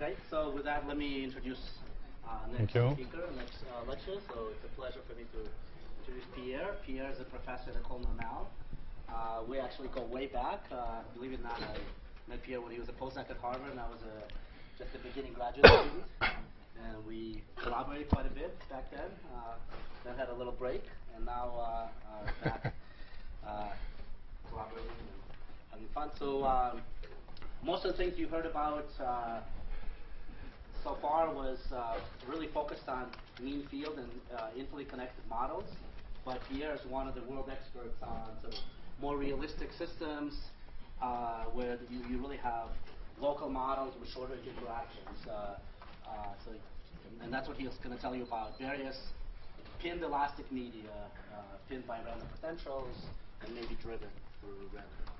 Okay, so with that, let me introduce next speaker, next lecture. So it's a pleasure for me to introduce Pierre. Pierre is a professor at École Normale. We actually go way back. Believe it or not, I met Pierre when he was a postdoc at Harvard, and I was just a beginning graduate student. And we collaborated quite a bit back then. Then had a little break, and now back collaborating and having fun. So most of the things you heard about so far was really focused on mean field and infinitely connected models. But Pierre is one of the world experts on sort of more realistic systems where you really have local models with shorter interactions. And that's what he was going to tell you about various pinned elastic media, pinned by random potentials, and maybe driven through random potentials.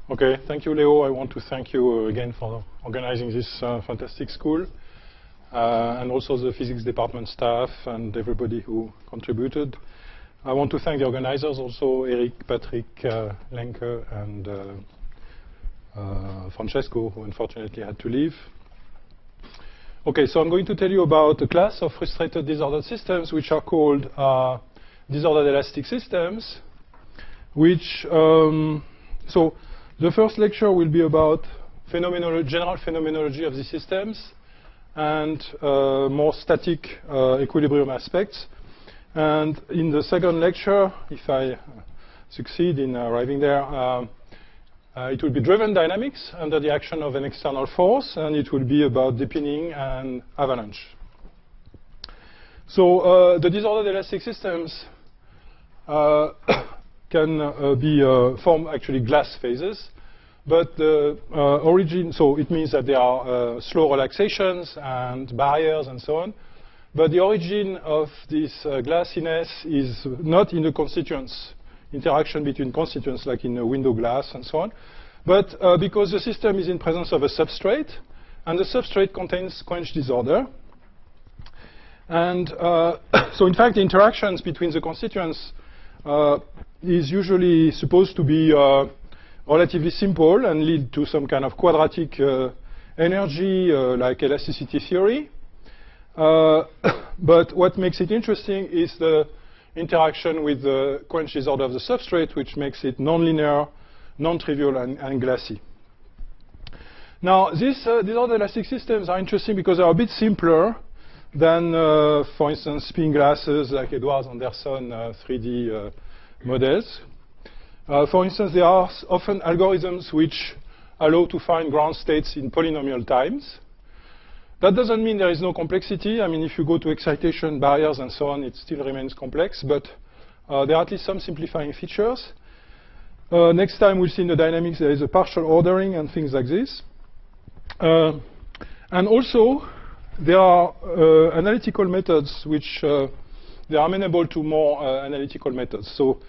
Okay, thank you, Leo. I want to thank you again for organizing this fantastic school, and also the physics department staff and everybody who contributed. I want to thank the organizers also, Eric, Patrick, Lenke, and Francesco, who unfortunately had to leave. Okay, so I'm going to tell you about a class of frustrated disordered systems which are called disordered elastic systems, which, so the first lecture will be about general phenomenology of the systems and more static equilibrium aspects. And in the second lecture, if I succeed in arriving there, it will be driven dynamics under the action of an external force, and it will be about deepening and avalanche. So the disordered elastic systems can be form actually glass phases, but the origin, so it means that there are slow relaxations and barriers and so on. But the origin of this glassiness is not in the constituents, interaction between constituents like in a window glass and so on, but because the system is in presence of a substrate, and the substrate contains quench disorder. And so in fact, the interactions between the constituents is usually supposed to be relatively simple and lead to some kind of quadratic energy like elasticity theory. But what makes it interesting is the interaction with the quench disorder of the substrate, which makes it nonlinear, non-trivial, and glassy. Now, these disordered elastic systems are interesting because they are a bit simpler than, for instance, spin glasses like Edwards Anderson 3D models. For instance, there are often algorithms which allow to find ground states in polynomial times. That doesn't mean there is no complexity. I mean, if you go to excitation barriers and so on, it still remains complex. But there are at least some simplifying features. Next time we'll see in the dynamics there is a partial ordering and things like this. And also, there are analytical methods which they are amenable to more analytical methods. So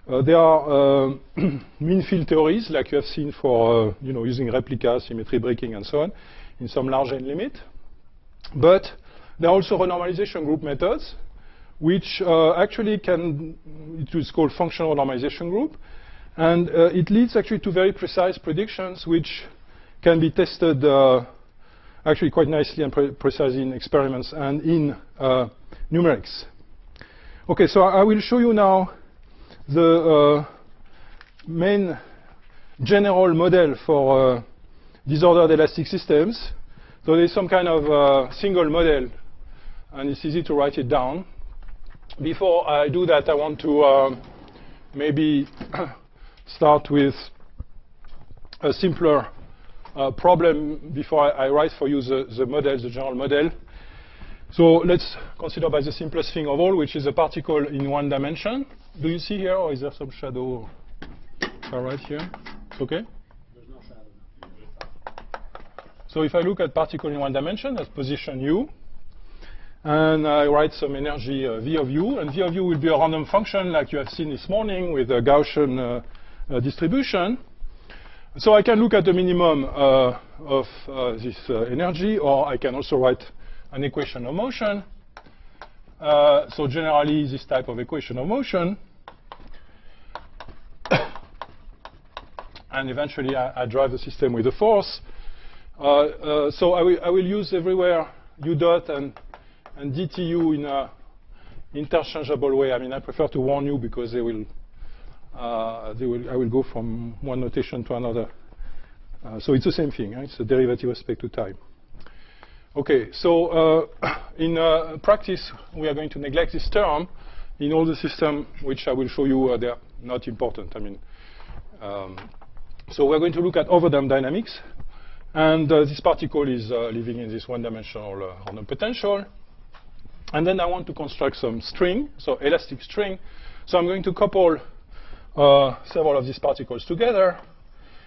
there are mean field theories, like you have seen for using replica, symmetry breaking, and so on, in some large n limit. But there are also renormalization group methods, which actually it is called functional normalization group. And it leads actually to very precise predictions, which can be tested actually quite nicely and precisely in experiments and in numerics. OK, so I will show you now the main general model for disordered elastic systems. So there's some kind of single model, and it's easy to write it down. Before I do that, I want to maybe start with a simpler problem before I write for you the model, the general model. So let's consider by the simplest thing of all, which is a particle in one dimension. Do you see here, or is there some shadow right here? OK? So if I look at particle in one dimension, that's position u, and I write some energy v of u, and v of u will be a random function like you have seen this morning with a Gaussian distribution. So I can look at the minimum of this energy, or I can also write an equation of motion. So generally, this type of equation of motion. And eventually, I drive the system with a force. So I will use everywhere u dot and dtu in a interchangeable way. I mean, I prefer to warn you because I will go from one notation to another. So it's the same thing. It's a derivative with respect to time. Okay, so in practice, we are going to neglect this term in all the systems, which I will show you they are not important. I mean, so we're going to look at overdamped dynamics, and this particle is living in this one-dimensional random potential. And then I want to construct some string, so elastic string. So I'm going to couple several of these particles together.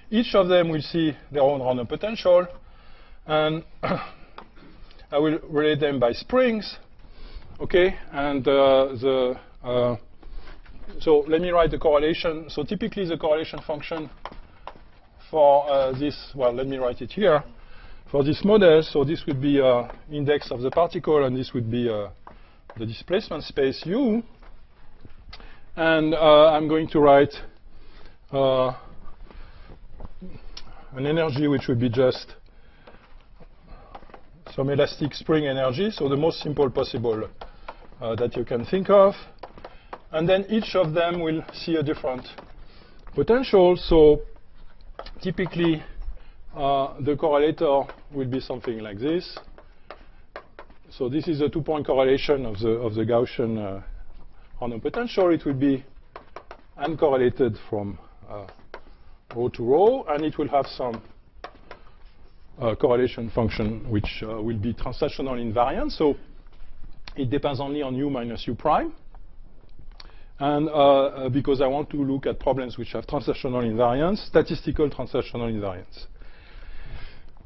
Each of them will see their own random potential, and I will relate them by springs. Okay, and so let me write the correlation. So typically the correlation function for this, well, let me write it here. For this model, so this would be index of the particle, and this would be the displacement space U. And I'm going to write an energy which would be just some elastic spring energy, so the most simple possible that you can think of. And then each of them will see a different potential. So typically, the correlator will be something like this. So this is a two-point correlation of the Gaussian random potential. It will be uncorrelated from row to row, and it will have some correlation function which will be translational invariant. So it depends only on u minus u prime. And because I want to look at problems which have translational invariance, statistical translational invariance.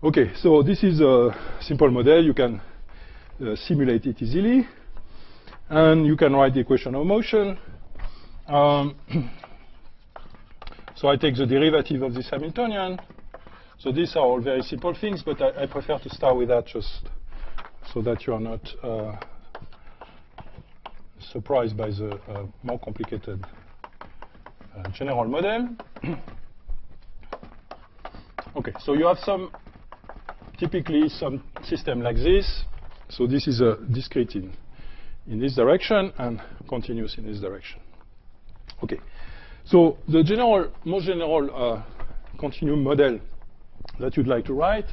Okay, so this is a simple model. You can simulate it easily. And you can write the equation of motion. So I take the derivative of this Hamiltonian. So these are all very simple things, but I prefer to start with that just so that you are not surprised by the more complicated general model. Okay, so you have typically some system like this. So this is a discrete in this direction and continuous in this direction. Okay, so the most general continuum model that you'd like to write,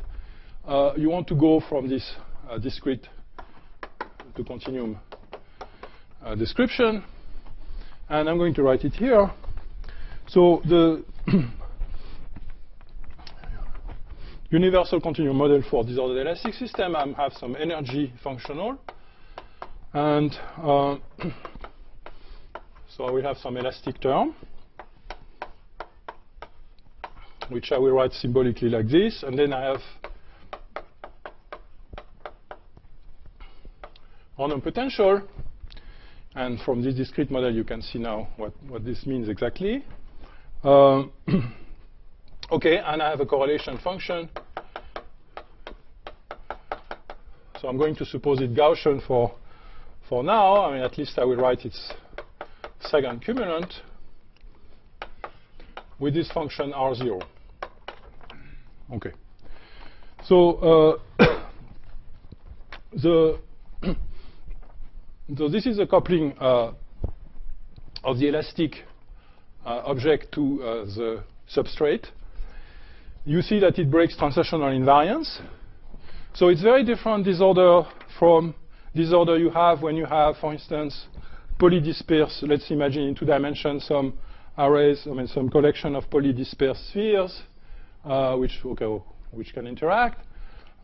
you want to go from this discrete to continuum description, and I'm going to write it here. So the universal continuum model for disordered elastic system, I have some energy functional, and so I will have some elastic term, which I will write symbolically like this, and then I have random potential, and from this discrete model you can see now what this means exactly. Okay, and I have a correlation function. So I'm going to suppose it Gaussian for now. I mean, at least I will write its second cumulant with this function R0. Okay. So so this is a coupling of the elastic object to the substrate. You see that it breaks translational invariance. So it's very different disorder from disorder you have when you have, for instance, polydispersed, let's imagine in 2 dimensions, some arrays, I mean some collection of polydispersed spheres which can interact.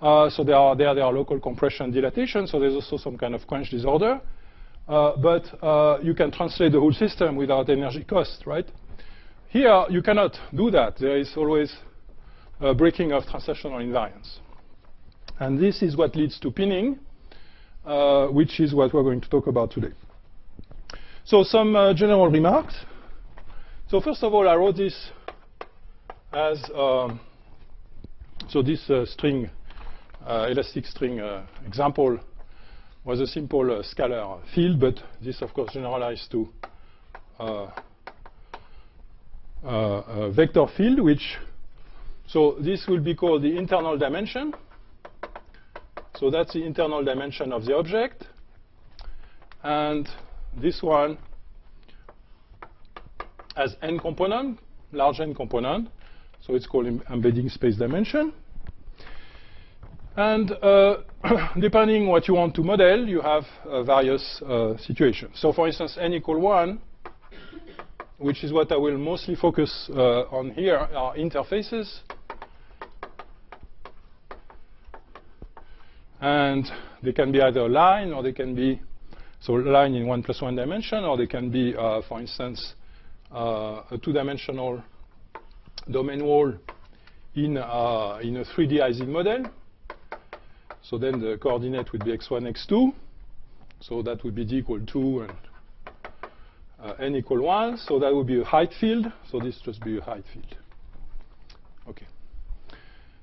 So there are local compression dilatation, so there's also some kind of quench disorder. But you can translate the whole system without energy cost, right? Here, you cannot do that. There is always a breaking of translational invariance. And this is what leads to pinning, which is what we're going to talk about today. So some general remarks. So first of all, I wrote this as, so this string, elastic string example was a simple scalar field, but this, of course, generalized to a vector field, which, So this will be called the internal dimension. So that's the internal dimension of the object. And this one has n component, large n component. So it's called embedding space dimension. And depending what you want to model, you have various situations. So for instance, n equal 1, which is what I will mostly focus on here, are interfaces. And they can be either a line, or they can be, so a line in 1 plus 1 dimension, or they can be, for instance, a 2-dimensional domain wall in a 3D Ising model. So then the coordinate would be x1, x2. So that would be d equal 2 and n equal 1. So that would be a height field. So this just be a height field. Okay.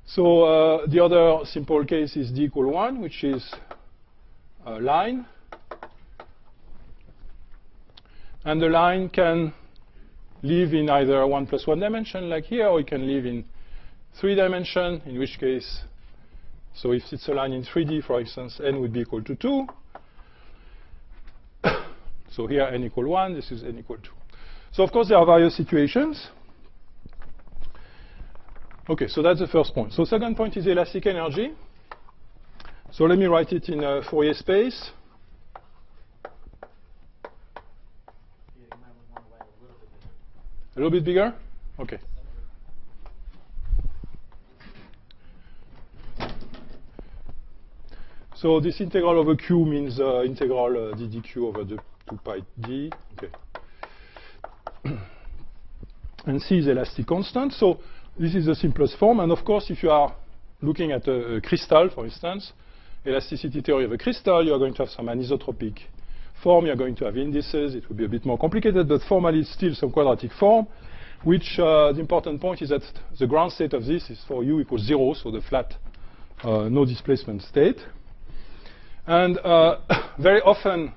So the other simple case is d equal 1, which is a line. And the line can live in either 1 plus 1 dimension, like here, or it can live in 3 dimension, in which case, so if it's a line in 3D, for instance, n would be equal to 2. So here, n equal 1, this is n equal 2. So of course, there are various situations. Okay, so that's the first point. So second point is elastic energy. So let me write it in Fourier space. A little bit bigger? Okay. So this integral over Q means integral d dq over the 2 pi d. Okay. And C is elastic constant. So this is the simplest form. And of course, if you are looking at a crystal, for instance, elasticity theory of a crystal, you are going to have some anisotropic form. You are going to have indices. It will be a bit more complicated, but formally it's still some quadratic form, which the important point is that the ground state of this is for u equals 0, so the flat no displacement state. And very often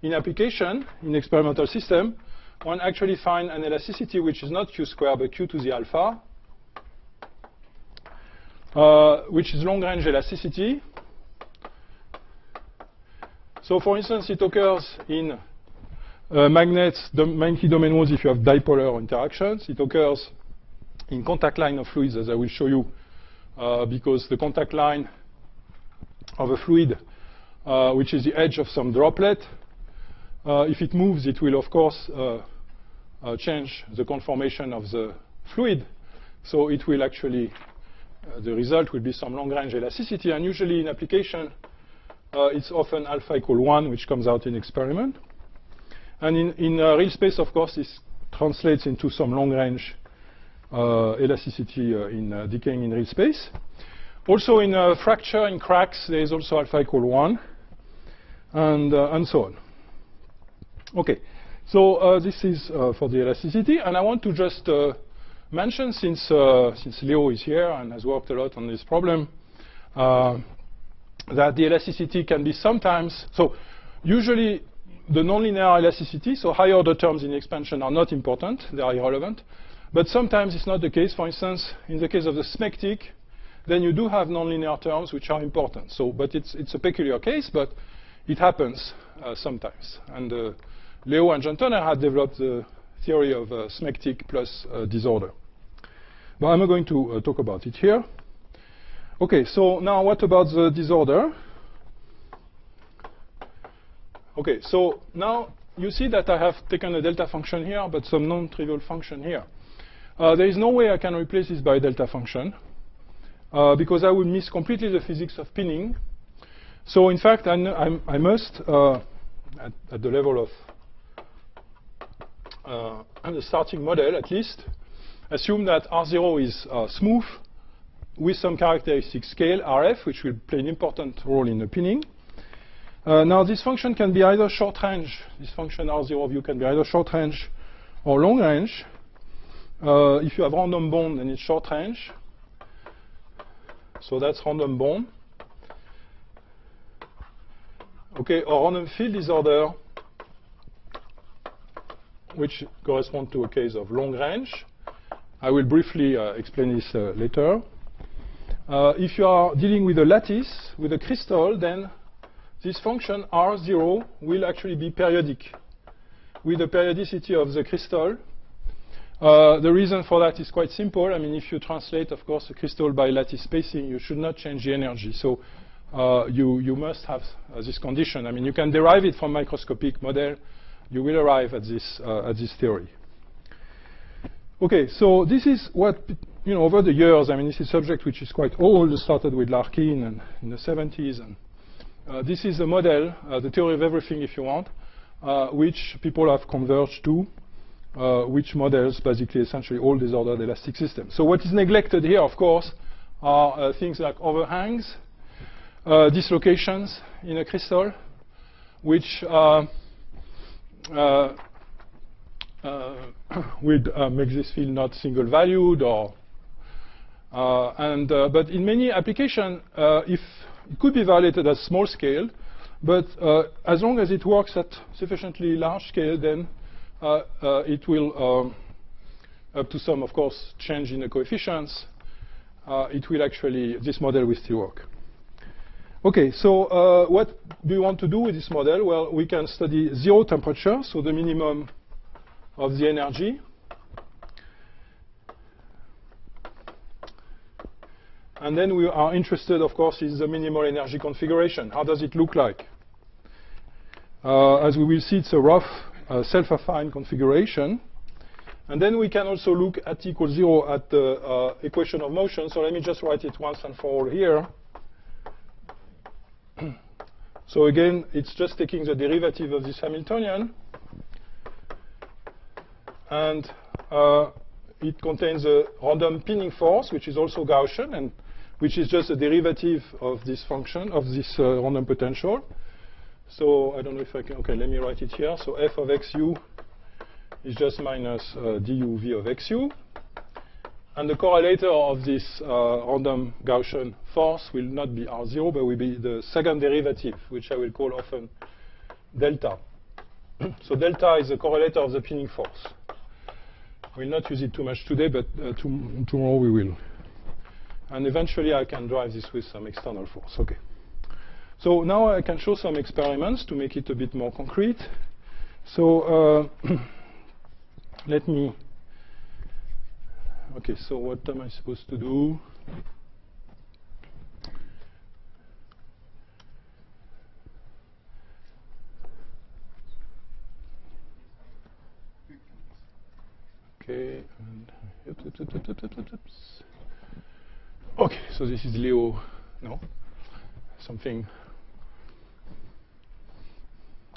in application, in experimental system, one actually finds an elasticity which is not q squared, but q to the alpha, which is long-range elasticity. So for instance, it occurs in magnets, magnetic domain walls if you have dipolar interactions. It occurs in contact line of fluids, as I will show you, because the contact line of a fluid, which is the edge of some droplet, if it moves, it will, of course, change the conformation of the fluid. So it will actually, the result will be some long-range elasticity. And usually in application, it's often alpha equal 1, which comes out in experiment. And in real space, of course, this translates into some long-range elasticity in decaying in real space. Also in fracture, in cracks, there is also alpha equal 1, and so on. Okay, so this is for the elasticity. And I want to just mention, since Leo is here and has worked a lot on this problem, that the elasticity can be sometimes, so usually the nonlinear elasticity, so higher order terms in expansion are not important, they are irrelevant. But sometimes it's not the case. For instance, in the case of the smectic, then you do have nonlinear terms which are important. So, but it's a peculiar case, but it happens sometimes. And Leo and John Turner had developed the theory of smectic plus disorder. But I'm not going to talk about it here. Okay, so now what about the disorder? Okay, so now you see that I have taken a delta function here, but some non-trivial function here. There is no way I can replace this by a delta function, because I would miss completely the physics of pinning. So in fact, I must, at the level of the starting model at least, assume that R0 is smooth with some characteristic scale, RF, which will play an important role in the pinning. Now this function can be either short range, this function R0 of u can be either short range or long range. If you have random bond, then it's short range. So that's random bond. Okay, or random field disorder, which corresponds to a case of long range. I will briefly explain this later. If you are dealing with a lattice, with a crystal, then this function R0 will actually be periodic with the periodicity of the crystal. The reason for that is quite simple. I mean, if you translate, of course, a crystal by lattice spacing, you should not change the energy. So you must have this condition. I mean, you can derive it from microscopic model. You will arrive at this theory. Okay, so this is what, over the years, I mean, this is a subject which is quite old. It started with Larkin and in the 70s. And this is a model, the theory of everything, if you want, which people have converged to, which models basically essentially all disordered elastic systems. So what is neglected here, of course, are things like overhangs, dislocations in a crystal, which would make this field not single-valued, or but in many applications, if it could be violated at small scale, but as long as it works at sufficiently large scale, then it will, up to some, of course, change in the coefficients, it will actually, this model will still work. Okay, so what do we want to do with this model? Well, we can study zero temperature, so the minimum of the energy. And then we are interested, of course, in the minimal energy configuration. How does it look like? As we will see, it's a rough self-affine configuration. And then we can also look at t equals 0 at the equation of motion. So let me just write it once and for all here. So again, it's just taking the derivative of this Hamiltonian. And it contains a random pinning force, which is also Gaussian, and which is just a derivative of this function, of this random potential. So I don't know if I can, okay, let me write it here. So f of xu is just minus du v of xu. And the correlator of this random Gaussian force will not be R0, but will be the second derivative, which I will call often delta. So delta is the correlator of the pinning force. We'll not use it too much today, but tomorrow we will. And eventually I can drive this with some external force. Okay. So now I can show some experiments to make it a bit more concrete. So let me... Okay, so what am I supposed to do? Okay, and okay, so this is Leo, no? Something,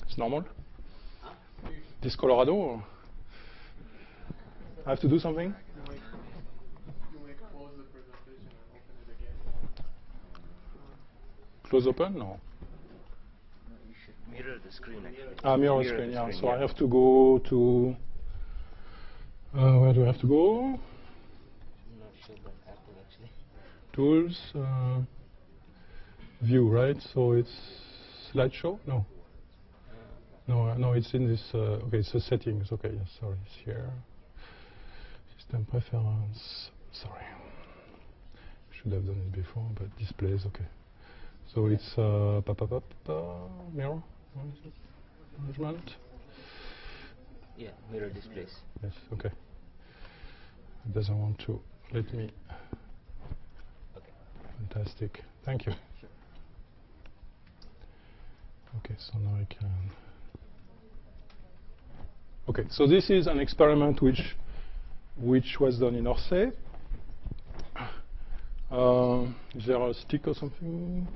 it's normal? Huh? This Colorado, or? I have to do something? You may close the presentation and open it again. Close open? No. You should mirror the screen, actually. Mirror screen, yeah. So I have to go to... where do I have to go? I'm not sure that Apple actually. Tools, view, right? So it's slideshow? No. No, it's in this, okay, it's the settings. Okay, yes, sorry, it's here. System preference, sorry. Should have done it before, but displays, okay. So it's, mirror, what is it? Management? Yeah, mirror displays. Yes, okay. It doesn't want to let me. Okay. Fantastic. Thank you. Sure. Okay, so now I can. Okay, so this is an experiment which was done in Orsay. Is there a stick or something?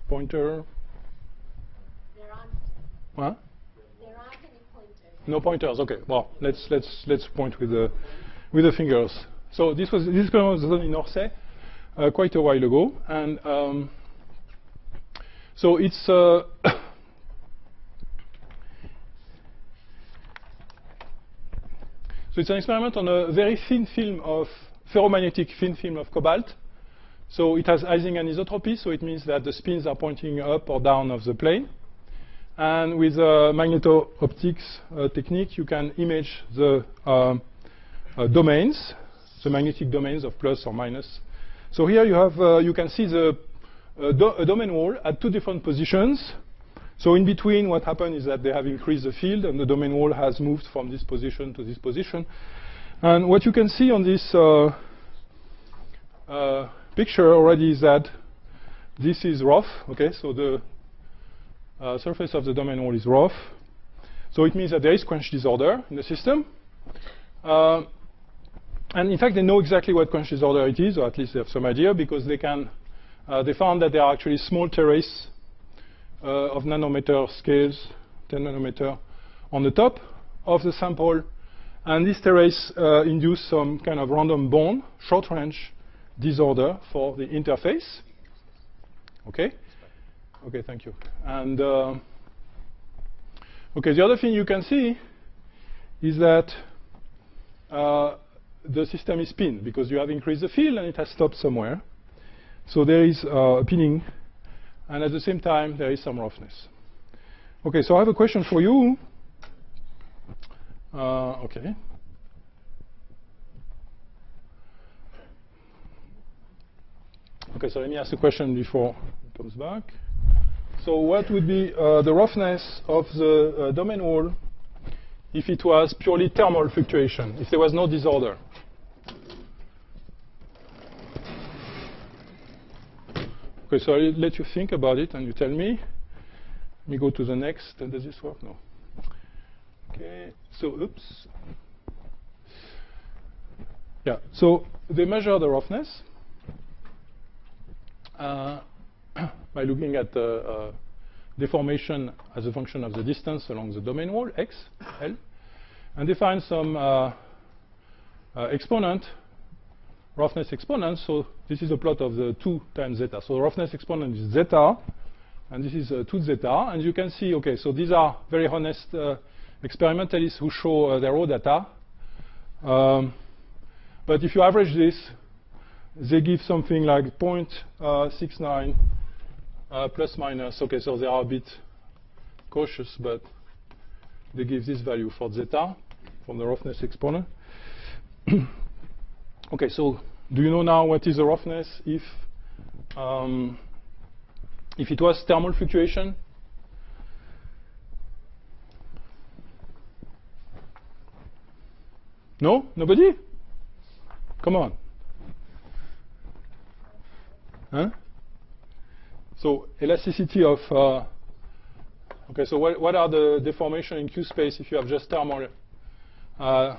Pointer? There aren't. What? There aren't any pointers. No pointers. Okay. Well, let's point with the fingers. So this experiment was done in Orsay quite a while ago, and so it's so it's an experiment on a very thin film of ferromagnetic thin film of cobalt. So it has Ising anisotropy, so it means that the spins are pointing up or down of the plane. And with magneto-optics technique, you can image the domains, the magnetic domains of plus or minus. So here you have, you can see the a domain wall at two different positions. So in between, what happened is that they have increased the field, and the domain wall has moved from this position to this position. And what you can see on this picture already is that this is rough. Okay, so the surface of the domain wall is rough. So it means that there is quench disorder in the system. And in fact, they know exactly what quench disorder it is, or at least they have some idea, because they can. They found that there are actually small terraces of nanometer scales, 10 nanometer, on the top of the sample. And this terrace induce some kind of random bond, short-range disorder for the interface. Okay? Okay, thank you. And okay, the other thing you can see is that the system is pinned because you have increased the field and it has stopped somewhere. So there is a pinning, and at the same time there is some roughness. Okay, so I have a question for you. Okay. Okay, so let me ask a question before it comes back. So what would be the roughness of the domain wall if it was purely thermal fluctuation, if there was no disorder? Okay, so I'll let you think about it and you tell me. Let me go to the next. Does this work? No. Okay, so oops. Yeah, so they measure the roughness by looking at the deformation as a function of the distance along the domain wall, x, L. And they find some exponent, roughness exponent. So this is a plot of the 2 times zeta. So the roughness exponent is zeta, and this is 2 zeta. And you can see, okay, so these are very honest experimentalists who show their raw data. But if you average this, they give something like 0.69 plus minus. Okay, so they are a bit cautious, but they give this value for zeta from the roughness exponent. Okay, so do you know now what is the roughness if it was thermal fluctuation? No? Nobody? Come on. Huh? So elasticity of okay, so what are the deformation in Q space if you have just thermal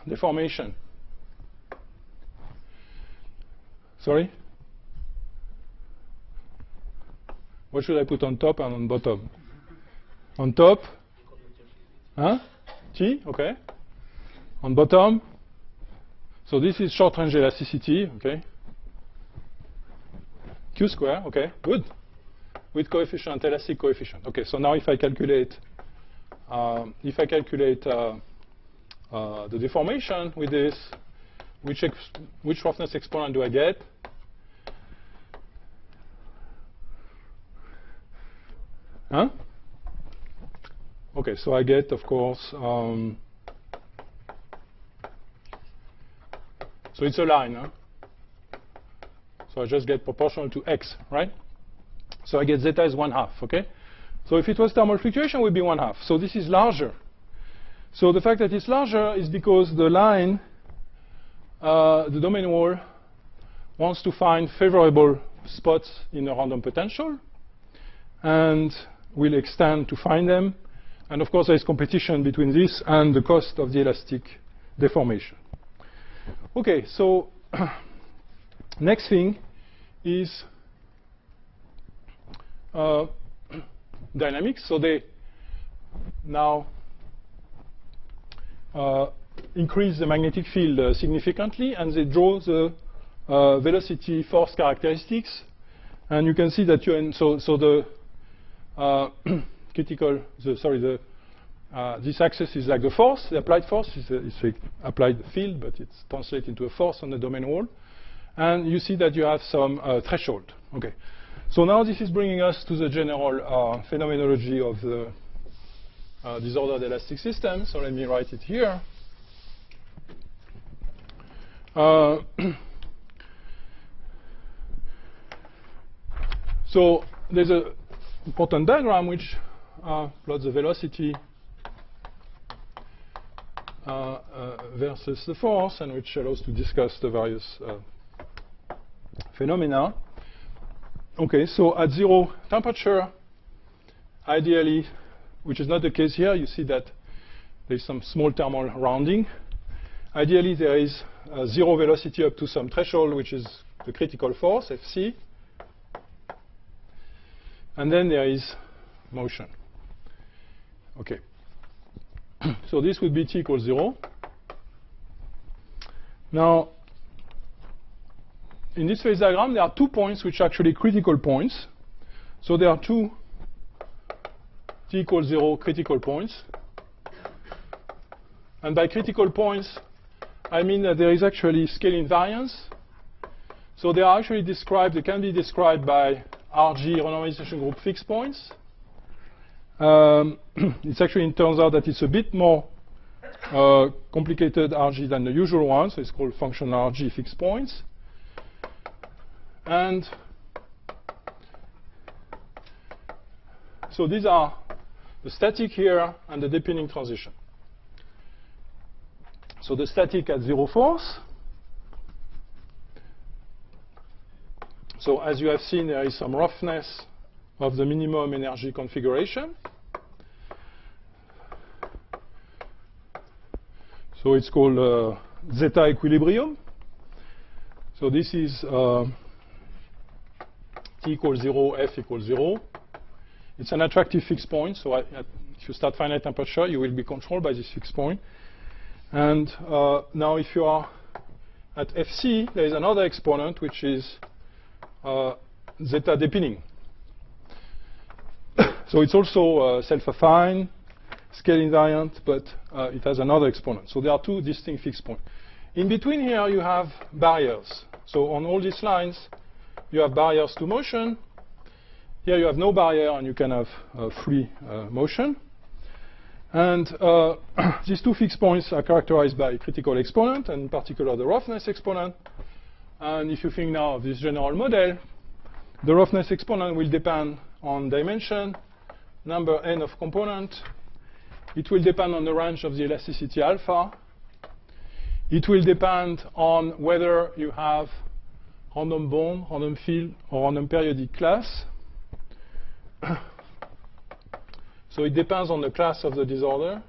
deformation? Sorry? What should I put on top and on bottom? On top? Huh? T? Okay. On bottom? So this is short range elasticity, okay? Q square, okay, good. With coefficient, elastic coefficient. Okay, so now if I calculate the deformation with this, which roughness exponent do I get? Huh? Okay, so I get, of course, so it's a line, huh? So I just get proportional to x, right? So I get zeta is 1/2, okay? So if it was thermal fluctuation, it would be 1/2. So this is larger. So the fact that it's larger is because the line, the domain wall, wants to find favorable spots in a random potential and will extend to find them. And of course, there is competition between this and the cost of the elastic deformation. Okay, so next thing is dynamics. So they now increase the magnetic field significantly, and they draw the velocity force characteristics. And you can see that the critical, this axis is like the force. The applied force is the applied field, but it's translated into a force on the domain wall. And you see that you have some threshold. Okay. So now this is bringing us to the general phenomenology of the disordered elastic system. So let me write it here. So there's an important diagram which plots the velocity versus the force, and which allows to discuss the various phenomena. Okay, so at 0 temperature, ideally, which is not the case here, you see that there's some small thermal rounding. Ideally, there is 0 velocity up to some threshold, which is the critical force, Fc. And then there is motion. Okay. So this would be t equals 0. Now, in this phase diagram, there are 2 points which are actually critical points. So there are 2 t equals 0 critical points. And by critical points, I mean that there is actually scale invariance. So they are actually described, they can be described by RG renormalization group fixed points. It turns out that it's a bit more complicated RG than the usual one, so it's called functional RG fixed points. And so these are the static here and the depending transition. So the static at 0 force. So as you have seen, there is some roughness of the minimum energy configuration. So it's called zeta equilibrium. So this is t equals 0, f equals 0. It's an attractive fixed point. So if you start finite temperature, you will be controlled by this fixed point. And now if you are at Fc, there is another exponent, which is zeta depending. So it's also self-affine, scale invariant, but it has another exponent. So there are 2 distinct fixed points. In between here, you have barriers. So on all these lines, you have barriers to motion. Here you have no barrier, and you can have free motion. And these 2 fixed points are characterized by critical exponent, and in particular the roughness exponent. And if you think now of this general model, the roughness exponent will depend on dimension, number n of component. It will depend on the range of the elasticity alpha. It will depend on whether you have random bond, random field, or random periodic class. So it depends on the class of the disorder.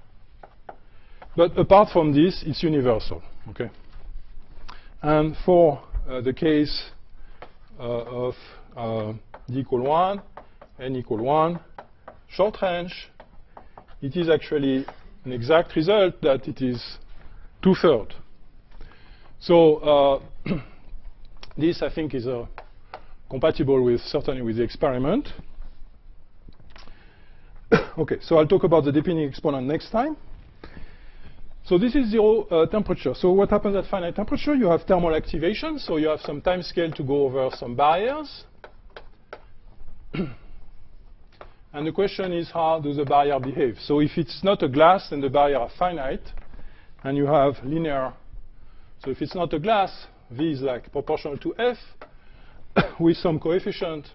But apart from this, it's universal. Okay. And for the case of d equal 1, n equal 1, short range, it is actually an exact result that it is 2/3. So this, I think, is compatible with, certainly with the experiment. Okay, so I'll talk about the depending exponent next time. So this is 0 temperature. So what happens at finite temperature? You have thermal activation, so you have some time scale to go over some barriers. And the question is, how does the barrier behave? So if it's not a glass, then the barrier are finite, and you have linear. So if it's not a glass, V is like proportional to F with some coefficient,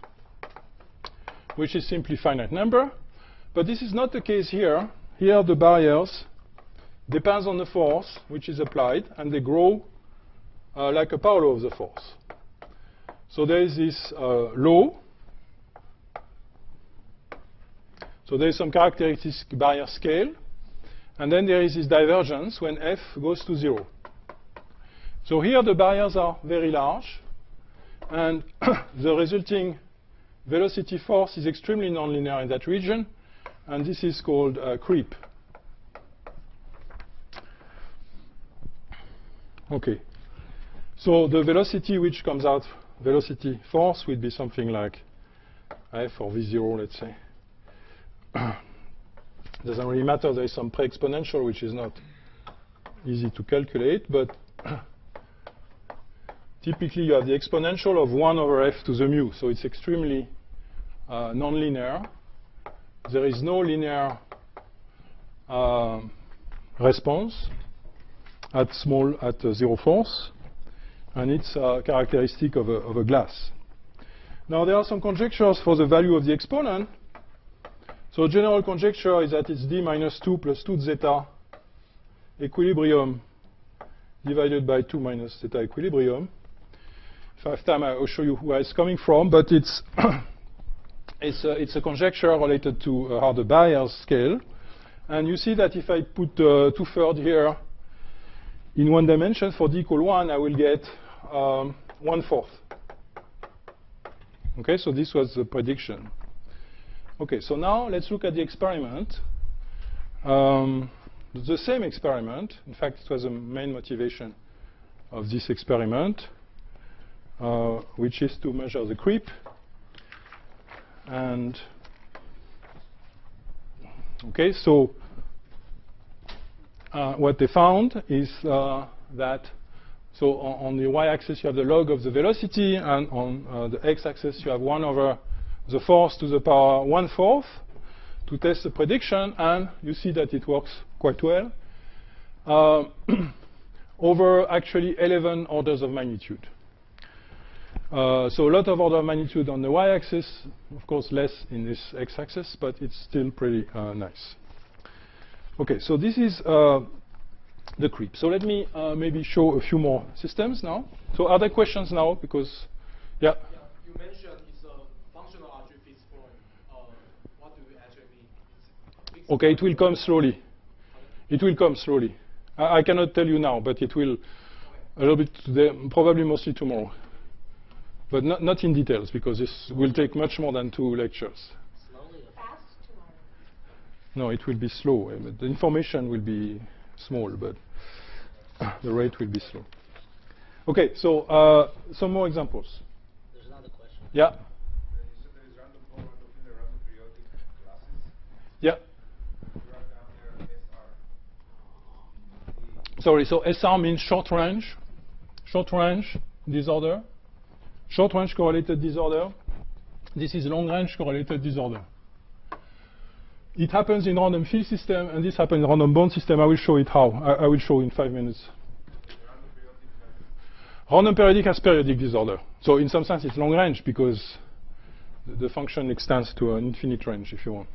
which is simply finite number. But this is not the case here. Here the barriers depends on the force which is applied, and they grow like a power law of the force. So there is this law. So there is some characteristic barrier scale, and then there is this divergence when F goes to 0. So here the barriers are very large, and the resulting velocity force is extremely nonlinear in that region, and this is called creep. Okay. So the velocity which comes out, velocity force, will be something like F or V0, let's say. Doesn't really matter. There is some pre-exponential which is not easy to calculate, but typically you have the exponential of 1 over F to the mu, so it's extremely nonlinear. There is no linear response at 0 force, and it's characteristic of a glass. Now there are some conjectures for the value of the exponent. So general conjecture is that it's d minus 2 plus 2 zeta equilibrium divided by 2 minus zeta equilibrium. If I have time, I will show you where it's coming from, but it's it's a conjecture related to how the barriers scale. And you see that if I put 2/3 here in one dimension for d equal 1, I will get 1/4. Okay, so this was the prediction. Okay, so now let's look at the experiment. The same experiment, in fact, it was the main motivation of this experiment, which is to measure the creep. And okay, so what they found is that so on the y-axis you have the log of the velocity, and on the x-axis you have 1 over the force to the power 1/4 to test the prediction, and you see that it works quite well over actually 11 orders of magnitude. So a lot of order of magnitude on the y-axis, of course less in this x-axis, but it's still pretty nice. Okay, so this is the creep. So let me maybe show a few more systems now. So are there questions now? Because, yeah. You mentioned it's a functional algebraic fixed point. What do you actually mean? It's fixed Okay, it point. will come slowly. It will come slowly. I cannot tell you now, but it will a little bit today, probably mostly tomorrow. But not in details, because this will take much more than 2 lectures. Fast tomorrow. No, it will be slow. But the information will be small, but the rate will be slow. Okay, so some more examples. There's another question. Yeah. You said there is random form within the random periodic classes. Yeah. You write down there SR. Sorry, so SR means short range disorder. Short range correlated disorder. This is long range correlated disorder. It happens in random field system, and this happens in random bond system. I will show it how. I will show in 5 minutes. Random periodic has periodic disorder. So in some sense, it's long range because the function extends to an infinite range, if you want.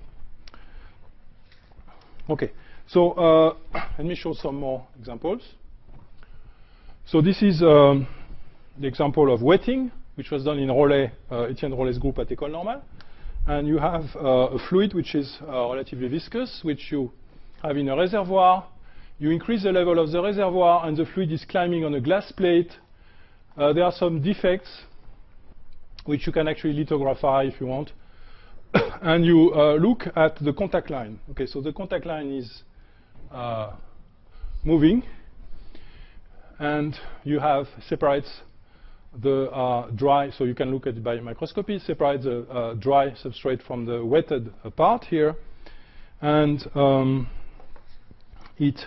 Okay, so let me show some more examples. So this is the example of wetting, which was done in Rollet, Etienne Rollet's group at École Normale. And you have a fluid which is relatively viscous, which you have in a reservoir. You increase the level of the reservoir, and the fluid is climbing on a glass plate. There are some defects, which you can actually lithography if you want. And you look at the contact line. Okay, so the contact line is moving, and you have separates the dry, so you can look at it by microscopy, separate the dry substrate from the wetted part here. And it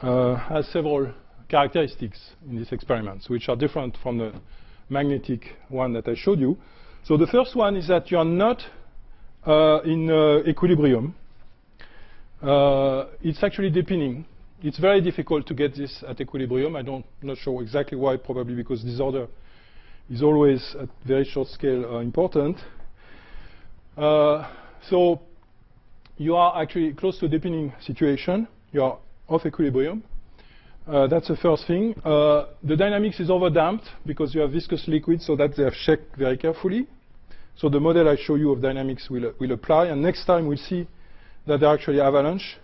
has several characteristics in these experiments, which are different from the magnetic one that I showed you. So the first one is that you are not in equilibrium. It's actually depinning. It's very difficult to get this at equilibrium. I'm not sure exactly why, probably because disorder is always at very short scale important. So you are actually close to a depinning situation. You are off equilibrium. That's the first thing. The dynamics is overdamped because you have viscous liquid, so that they have checked very carefully. So the model I show you of dynamics will apply, and next time we'll see that they're actually avalanche.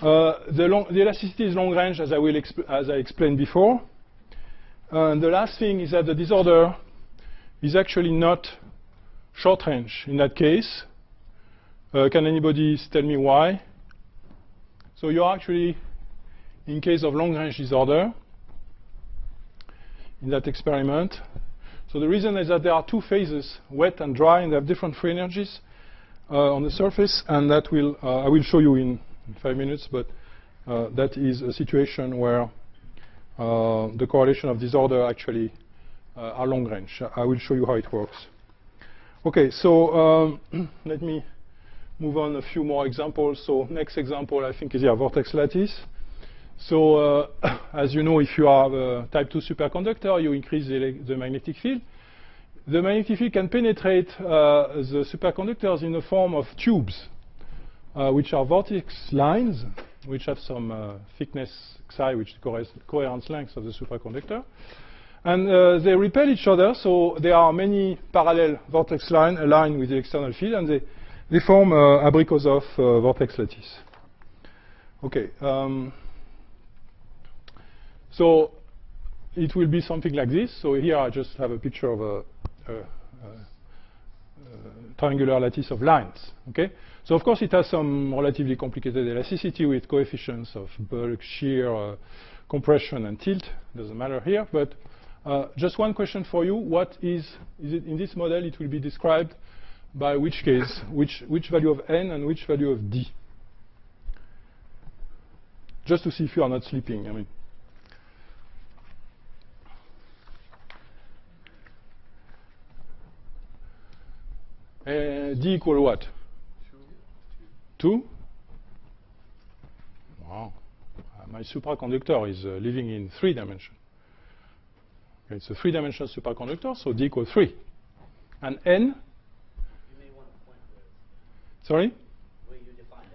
The elasticity is long range, as I explained before. And the last thing is that the disorder is actually not short range in that case. Can anybody tell me why? So you're actually, in case of long range disorder, in that experiment. So the reason is that there are 2 phases, wet and dry, and they have different free energies on the surface, and that will I will show you in 5 minutes, but that is a situation where the correlation of disorder actually are long range. I will show you how it works. Okay, so let me move on a few more examples. So next example, I think, is vortex lattice. So as you know, if you have a type 2 superconductor, you increase the magnetic field. The magnetic field can penetrate the superconductors in the form of tubes, which are vortex lines, which have some thickness xi, which is coherence length of the superconductor. And they repel each other, so there are many parallel vortex lines aligned with the external field, and they form Abrikosov vortex lattice. Okay. So it will be something like this. So here I just have a picture of a triangular lattice of lines. Okay. So of course it has some relatively complicated elasticity with coefficients of bulk, shear, compression, and tilt. Doesn't matter here, but just one question for you: what is it in this model? It will be described by which case, which value of n and which value of d? Just to see if you are not sleeping. I mean. D equal what? 2? Wow. My supraconductor is living in 3 dimensions. Okay, it's a 3-dimensional superconductor, so D equals 3. And N? You may want to point where. Sorry? Where you define N.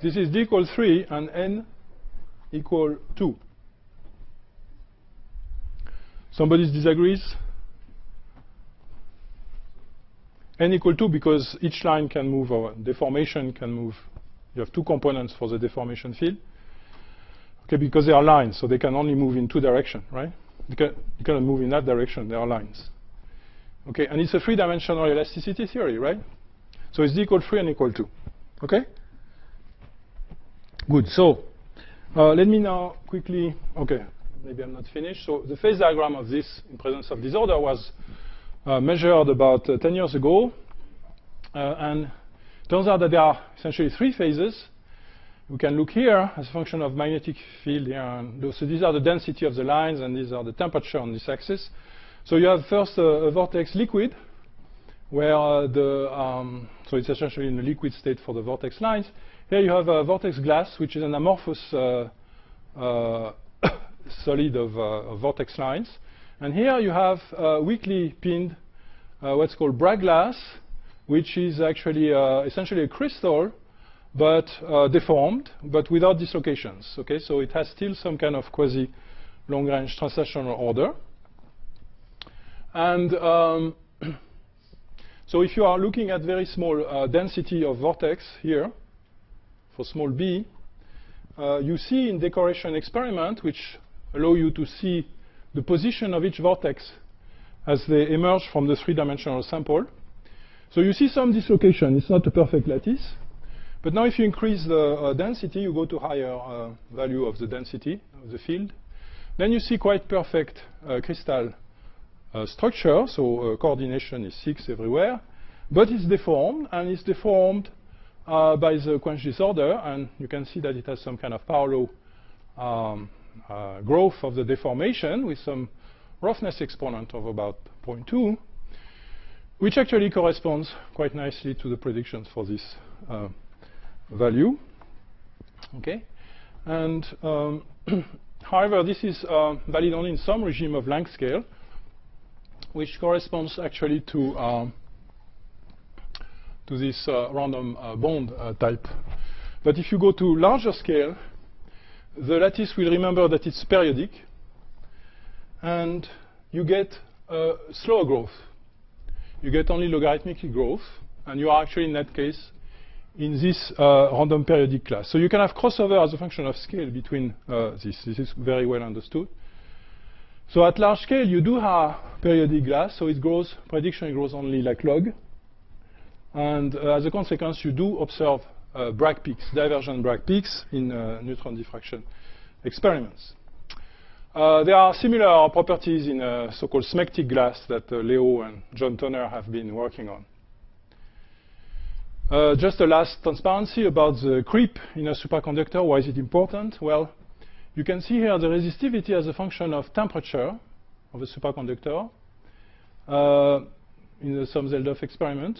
This is D equals 3 and N equal 2. Somebody disagrees? N equal 2 because each line can move, or deformation can move. You have 2 components for the deformation field. Okay, because they are lines, so they can only move in 2 directions, right? You cannot move in that direction, they are lines. Okay, and it's a 3-dimensional elasticity theory, right? So it's D equal 3 and equal 2. Okay? Good, so let me now quickly, okay, maybe I'm not finished. So the phase diagram of this in presence of disorder was measured about 10 years ago. And it turns out that there are essentially 3 phases. We can look here as a function of magnetic field here. And so these are the density of the lines, and these are the temperature on this axis. So you have first a vortex liquid, where so it's essentially in a liquid state for the vortex lines. Here you have a vortex glass, which is an amorphous solid of vortex lines. And here you have weakly pinned what's called Bragg glass, which is actually essentially a crystal, but deformed, but without dislocations. Okay, so it has still some kind of quasi-long-range translational order. And so if you are looking at very small density of vortex here, for small b, you see in decoration experiment, which allow you to see the position of each vortex as they emerge from the 3-dimensional sample. So you see some dislocation. It's not a perfect lattice. But now if you increase the density, you go to higher value of the density of the field, then you see quite perfect crystal structure. So coordination is 6 everywhere. But it's deformed, and it's deformed by the quench disorder, and you can see that it has some kind of parallel growth of the deformation with some roughness exponent of about 0.2, which actually corresponds quite nicely to the predictions for this value. Okay, and however, this is valid only in some regime of length scale, which corresponds actually to this random bond type. But if you go to larger scale, the lattice will remember that it's periodic, and you get slower growth. You get only logarithmic growth, and you are actually in that case in this random periodic class. So you can have crossover as a function of scale between this. This is very well understood. So at large scale, you do have periodic glass, so it grows, prediction grows only like log. And as a consequence, you do observe Bragg peaks, divergent Bragg peaks in neutron diffraction experiments. There are similar properties in so-called smectic glass that Leo and John Toner have been working on. Just a last transparency about the creep in a superconductor. Why is it important? Well, you can see here the resistivity as a function of temperature of a superconductor in the Sum-Zeldov experiment.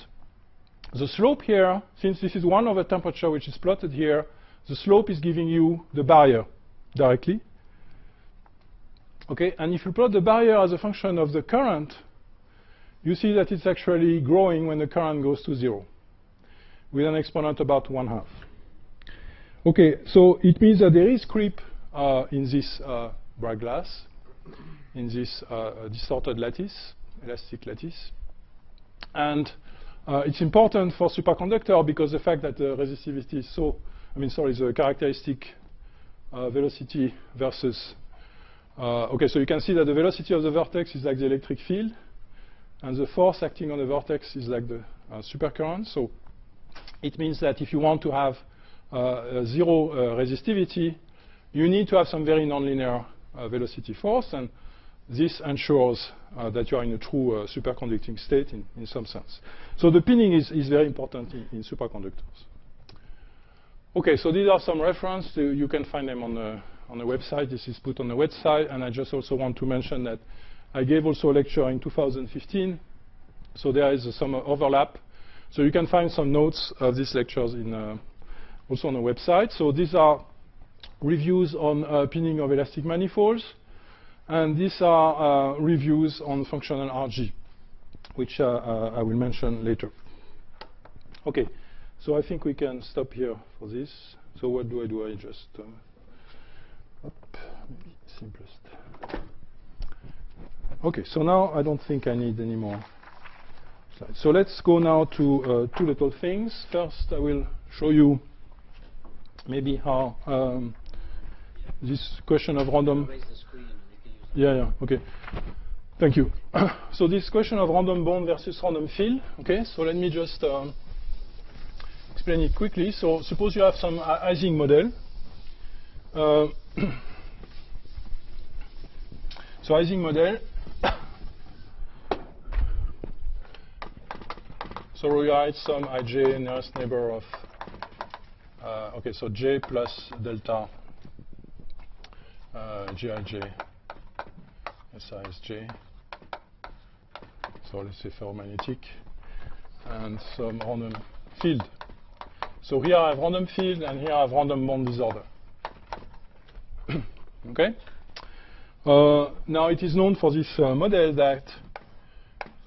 The slope here, since this is 1 over temperature, which is plotted here, the slope is giving you the barrier directly. Okay, and if you plot the barrier as a function of the current, you see that it's actually growing when the current goes to 0, with an exponent about 1/2. Okay, so it means that there is creep in this Bragg glass, in this distorted lattice, elastic lattice. And it's important for superconductor because the fact that the resistivity is so, the characteristic velocity versus, okay, so you can see that the velocity of the vortex is like the electric field, and the force acting on the vortex is like the supercurrent. So it means that if you want to have zero resistivity, you need to have some very nonlinear velocity force, and this ensures that you are in a true superconducting state in some sense. So the pinning is very important in superconductors. Okay, so these are some references. You can find them on the website. This is put on the website, and I just also want to mention that I gave also a lecture in 2015, so there is some overlap. So you can find some notes of these lectures also on the website. So these are reviews on pinning of elastic manifolds, and these are reviews on functional RG, which I will mention later. Okay, so I think we can stop here for this. So what do? I just maybe simplest. Okay, so now I don't think I need any more slides. So let's go now to 2 little things. First, I will show you maybe how this question of random. Raise the screen and you can use Yeah, okay. Thank you. So this question of random bond versus random field. Okay, so let me just explain it quickly. So suppose you have some Ising model. So Ising model. So we write some ij nearest neighbor of, okay, so j plus delta gij, si is j. So let's say ferromagnetic, and some random field. So here I have random field, and here I have random bond disorder. Okay? Now it is known for this model that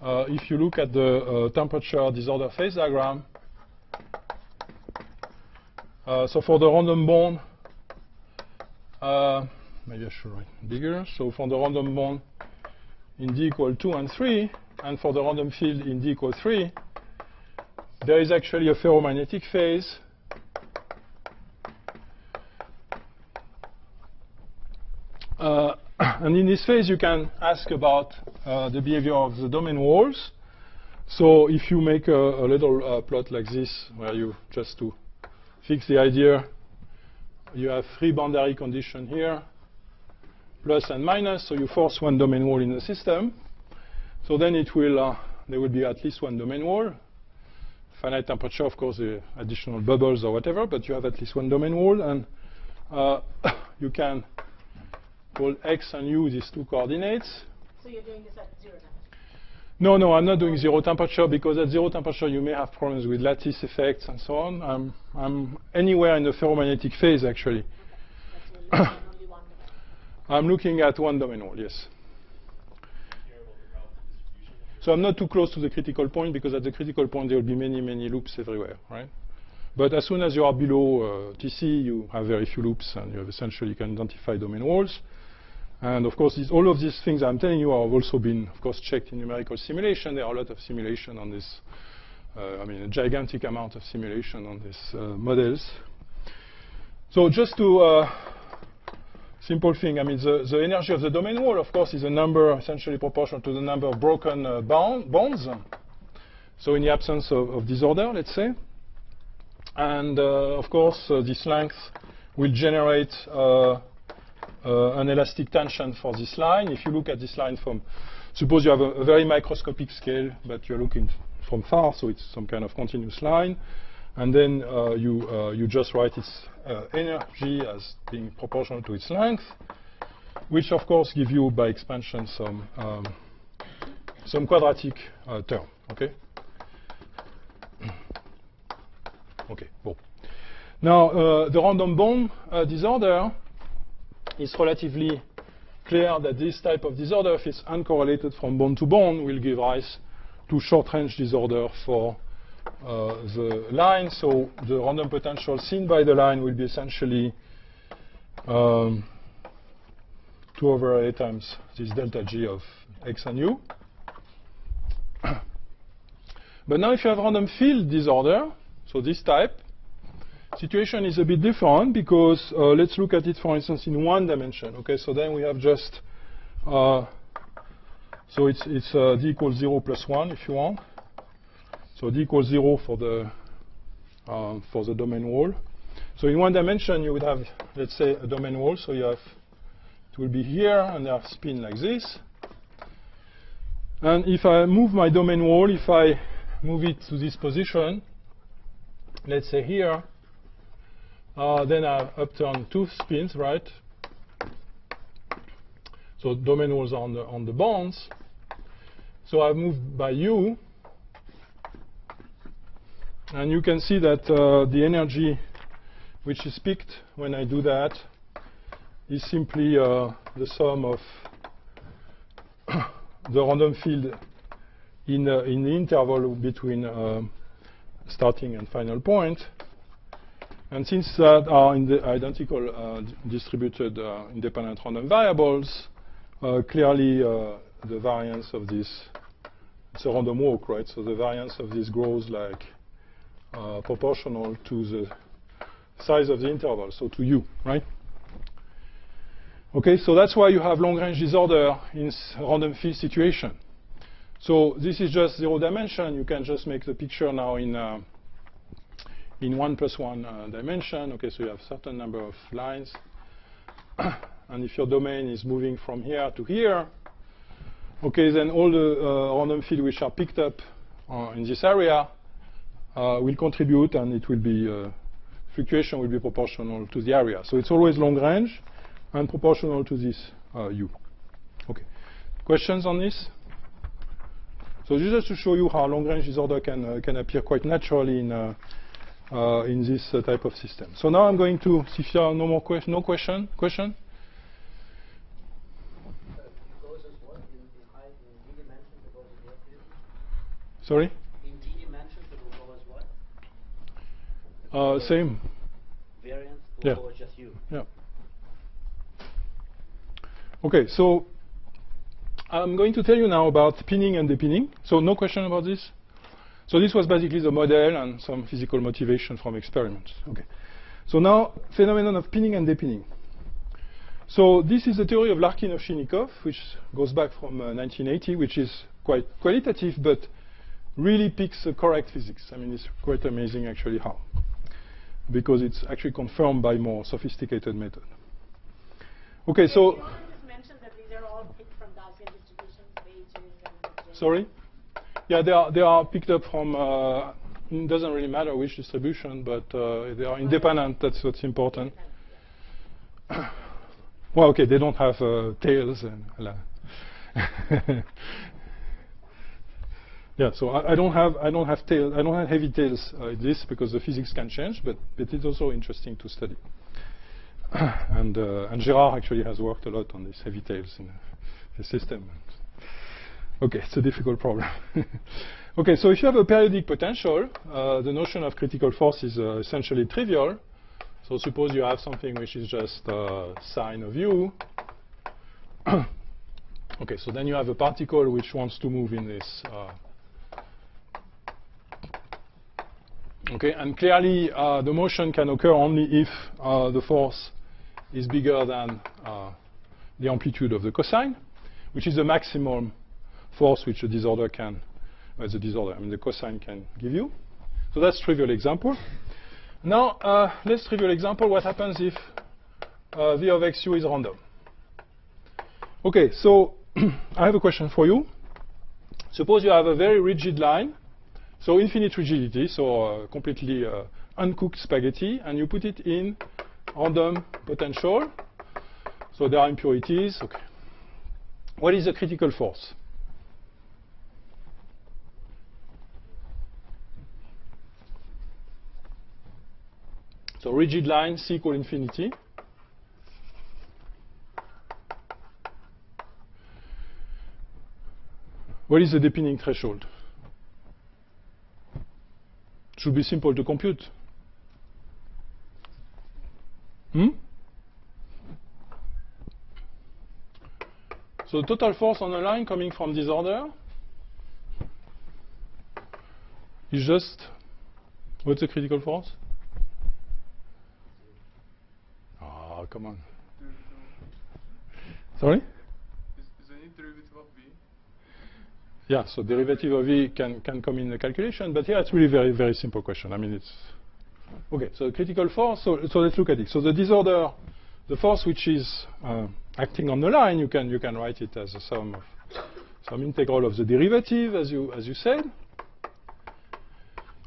if you look at the temperature disorder phase diagram, so for the random bond, maybe I should write bigger. So for the random bond in d equal 2 and 3, and for the random field in d equal 3, there is actually a ferromagnetic phase. And in this phase, you can ask about the behavior of the domain walls. So if you make a little plot like this, where you just to fix the idea, you have 3 boundary conditions here, plus and minus. So you force 1 domain wall in the system. So then it will there will be at least 1 domain wall. Finite temperature, of course, the additional bubbles or whatever, but you have at least 1 domain wall, and you can call x and u these 2 coordinates. So you're doing this at 0 temperature? No, I'm not doing 0 temperature, because at 0 temperature you may have problems with lattice effects and so on. I'm anywhere in the ferromagnetic phase, actually. That's only 1 domain. I'm looking at 1 domain wall, yes. So I'm not too close to the critical point, because at the critical point there will be many, many loops everywhere, right? But as soon as you are below TC, you have very few loops, and you have essentially can identify domain walls. And of course, all of these things I'm telling you have also been, of course, checked in numerical simulation. There are a lot of simulation on this. A gigantic amount of simulation on these models. So just to simple thing, the energy of the domain wall, of course, is a number essentially proportional to the number of broken bonds. So in the absence of disorder, let's say. And of course, this length will generate an elastic tension for this line. If you look at this line from, suppose you have a very microscopic scale, but you're looking from far, so it's some kind of continuous line. and then you just write its energy as being proportional to its length, which of course give you by expansion some quadratic term. Okay. Okay. Bon. Now the random bond disorder is relatively clear that this type of disorder, if it's uncorrelated from bond to bond, will give rise to short-range disorder for the line. So the random potential seen by the line will be essentially 2 over A times this delta G of X and U. But now if you have random field disorder, so this type, situation is a bit different because let's look at it, for instance, in 1 dimension. Okay, so then we have just so it's d equals 0 plus 1 if you want. So d equals 0 for the domain wall. So in 1 dimension you would have, let's say, a domain wall. So you have, it will be here and I have spin like this. And if I move my domain wall, if I move it to this position, let's say here, then I've upturned 2 spins, right? So domain walls are on the bonds. So I've moved by U, and you can see that the energy which is picked when I do that is simply the sum of the random field in the interval between starting and final point. And since that are in the identical distributed independent random variables, clearly the variance of this, it's a random walk, right? So the variance of this grows like proportional to the size of the interval, so to U, right? Okay, so that's why you have long-range disorder in random field situation. So this is just 0 dimension. You can just make the picture now in 1 plus 1 dimension. Okay, so you have a certain number of lines. And if your domain is moving from here to here, okay, then all the random fields which are picked up in this area will contribute, and it will be fluctuation will be proportional to the area. So it's always long range and proportional to this U. Okay. Questions on this? So this is just to show you how long-range disorder can appear quite naturally in this type of system. So now I'm going to see if there are no more questions. No question? Question? Goes as what? In D dimensions, it goes as what? Sorry? In D dimensions, it will go as what? Same. Variance will Yeah. go as just U. Yeah. Okay, so I'm going to tell you now about pinning and depinning. So no question about this? So this was basically the model and some physical motivation from experiments. Okay. So now, phenomenon of pinning and depinning. So this is the theory of Larkin-Ovshinnikov, which goes back from 1980, which is quite qualitative, but really picks the correct physics. I mean, it's quite amazing actually how. Because it's actually confirmed by more sophisticated method. Okay, so... You just mentioned that these are all picked from Gaussian distributions, Bayesian and... Sorry? Yeah, they are picked up from, it doesn't really matter which distribution, but they are independent, that's what's important. Well, okay, they don't have tails and yeah, so I don't have tails, I don't have heavy tails in this because the physics can change, but it's also interesting to study. And Gérard actually has worked a lot on these heavy tails in the system. Okay, it's a difficult problem. Okay, so if you have a periodic potential, the notion of critical force is essentially trivial. So suppose you have something which is just sine of U. Okay, so then you have a particle which wants to move in this. Okay, and clearly the motion can occur only if the force is bigger than the amplitude of the cosine, which is the maximum force which the disorder can, the cosine can give you. So that's trivial example. Now let's trivial example what happens if V of xu is random. Okay, so I have a question for you. Suppose you have a very rigid line So infinite rigidity, so completely uncooked spaghetti, and you put it in random potential. So there are impurities. Okay. What is the critical force? So rigid line, C equal infinity. What is the deepening threshold? It should be simple to compute. So total force on a line coming from this order is just, what's the critical force? Ah, come on. Sorry? Is any derivative of V? Yeah, so derivative of V can come in the calculation, but here it's really very, very simple question. I mean, it's okay. So critical force. So let's look at it. So the disorder, the force which is acting on the line, you can write it as a sum of some integral of the derivative, as you said.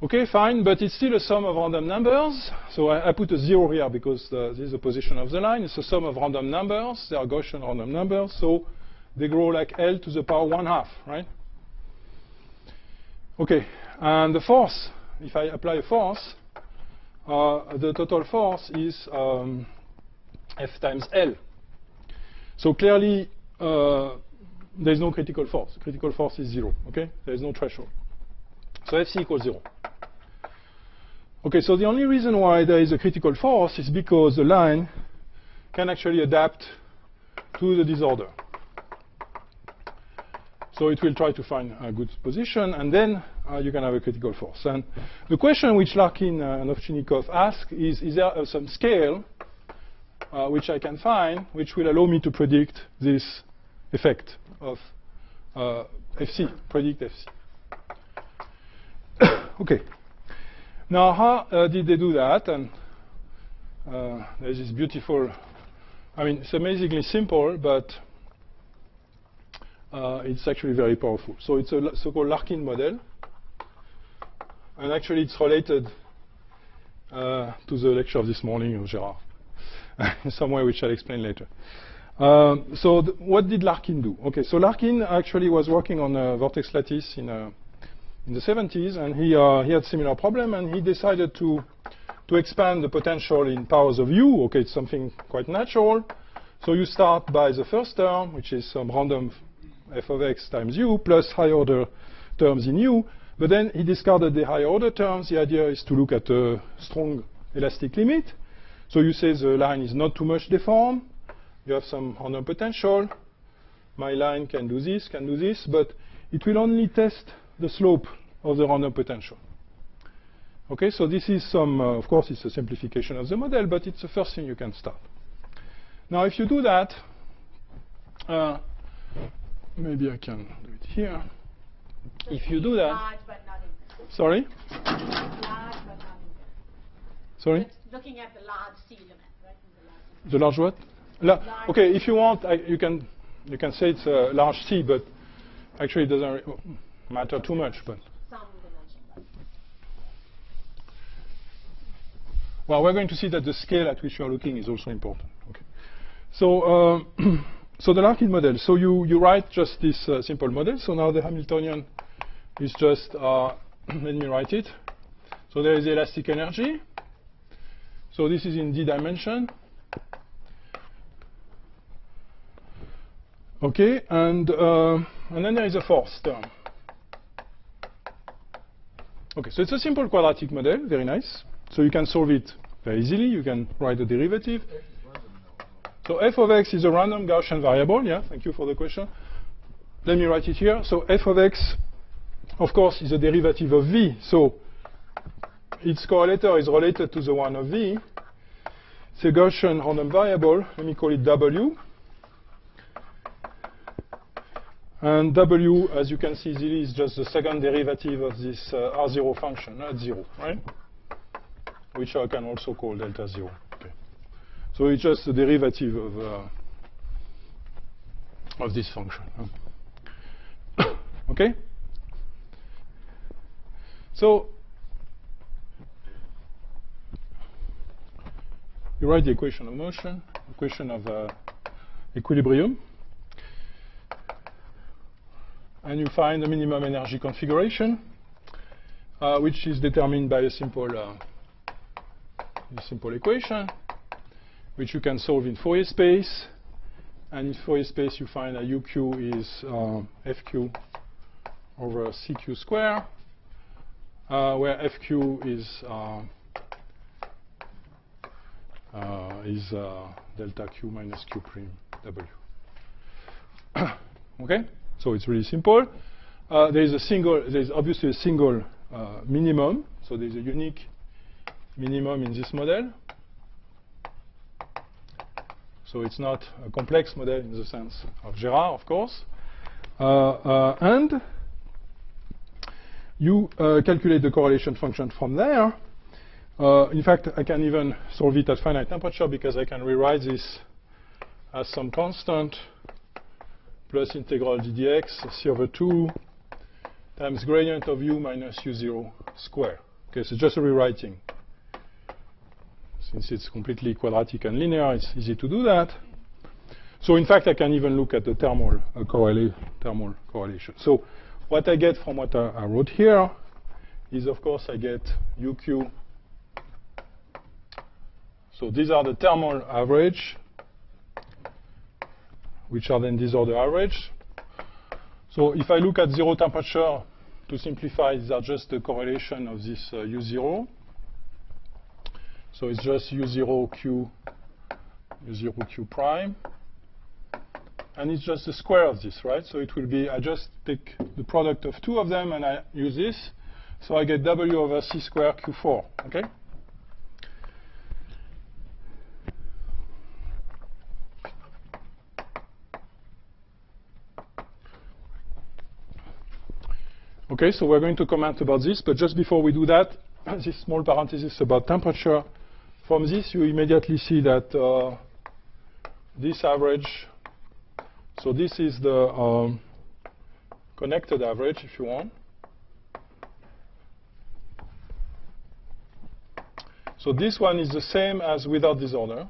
Okay, fine, but it's still a sum of random numbers. So I put a 0 here because this is the position of the line. It's a sum of random numbers. They are Gaussian random numbers, so they grow like L to the power 1/2, right? Okay, and the force, if I apply a force, the total force is F times L. So clearly, there is no critical force. Critical force is 0, okay? There is no threshold. So Fc equals 0. Okay, so the only reason why there is a critical force is because the line can actually adapt to the disorder. So it will try to find a good position, and then you can have a critical force. And the question which Larkin and Ovchinnikov ask is there some scale which I can find which will allow me to predict this effect of Fc, predict Fc. Okay. Now, how did they do that? And there's this beautiful, I mean, it's amazingly simple, but it's actually very powerful. So it's a so-called Larkin model. And actually, it's related to the lecture of this morning of Gerard in some way, which I'll explain later. So what did Larkin do? Okay, so Larkin actually was working on a vortex lattice in the 70s, and he had similar problem, and he decided to expand the potential in powers of u. Okay, it's something quite natural. So you start by the first term, which is some random f of x times u, plus higher order terms in u. But then he discarded the higher order terms. The idea is to look at a strong elastic limit. So you say the line is not too much deformed. You have some random potential. My line can do this, but it will only test the slope of the random potential. Okay, so this is some, of course, it's a simplification of the model, but it's the first thing you can start. Now, if you do that, maybe I can do it here. So If you do that, large but not infinite. sorry, Large but not infinite. sorry, It's looking at the large C limit, right? the large what? Okay, if you want, you can say it's a large C, but actually it doesn't matter too much. But Some dimension. Right? well, we're going to see that the scale at which you are looking is also important. Okay, so so the Larkin model. So you write just this simple model. So now the Hamiltonian is just let me write it. So there is elastic energy. So this is in d dimension. Okay, and then there is a force term. Okay, so it's a simple quadratic model, very nice. So you can solve it very easily. You can write the derivative. So f of x is a random Gaussian variable. Yeah, thank you for the question. Let me write it here. So f of x, of course, is a derivative of v. So its correlator is related to the one of v. It's a Gaussian random variable. Let me call it w. And w, as you can see easily, is just the second derivative of this R0 function at 0, right? Which I can also call delta 0. Okay. So it's just the derivative of this function. Okay? So you write the equation of motion, equation of equilibrium, and you find the minimum energy configuration, which is determined by a simple equation, which you can solve in Fourier space. And in Fourier space, you find that UQ is FQ over CQ square, where FQ is delta Q minus Q prime W. Okay, so it's really simple. There's obviously a single minimum, so there's a unique minimum in this model. So it's not a complex model in the sense of Girard, of course. And you calculate the correlation function from there. In fact, I can even solve it at finite temperature because I can rewrite this as some constant plus integral ddx C over 2 times gradient of u minus u0 square. Okay, so just a rewriting. Since it's completely quadratic and linear, it's easy to do that. So in fact, I can even look at the thermal correlation. So what I get from what I wrote here is, of course, I get UQ. So these are the thermal average, which are then disorder average. So if I look at 0 temperature, to simplify, these are just the correlation of this U0. So it's just U0Q prime. And it's just the square of this, right? So it will be, I just take the product of two of them and I use this. So I get W over C square Q4, okay? Okay, so we're going to comment about this, but just before we do that, this small parenthesis about temperature. From this, you immediately see that this average, so this is the connected average, if you want. So this one is the same as without disorder.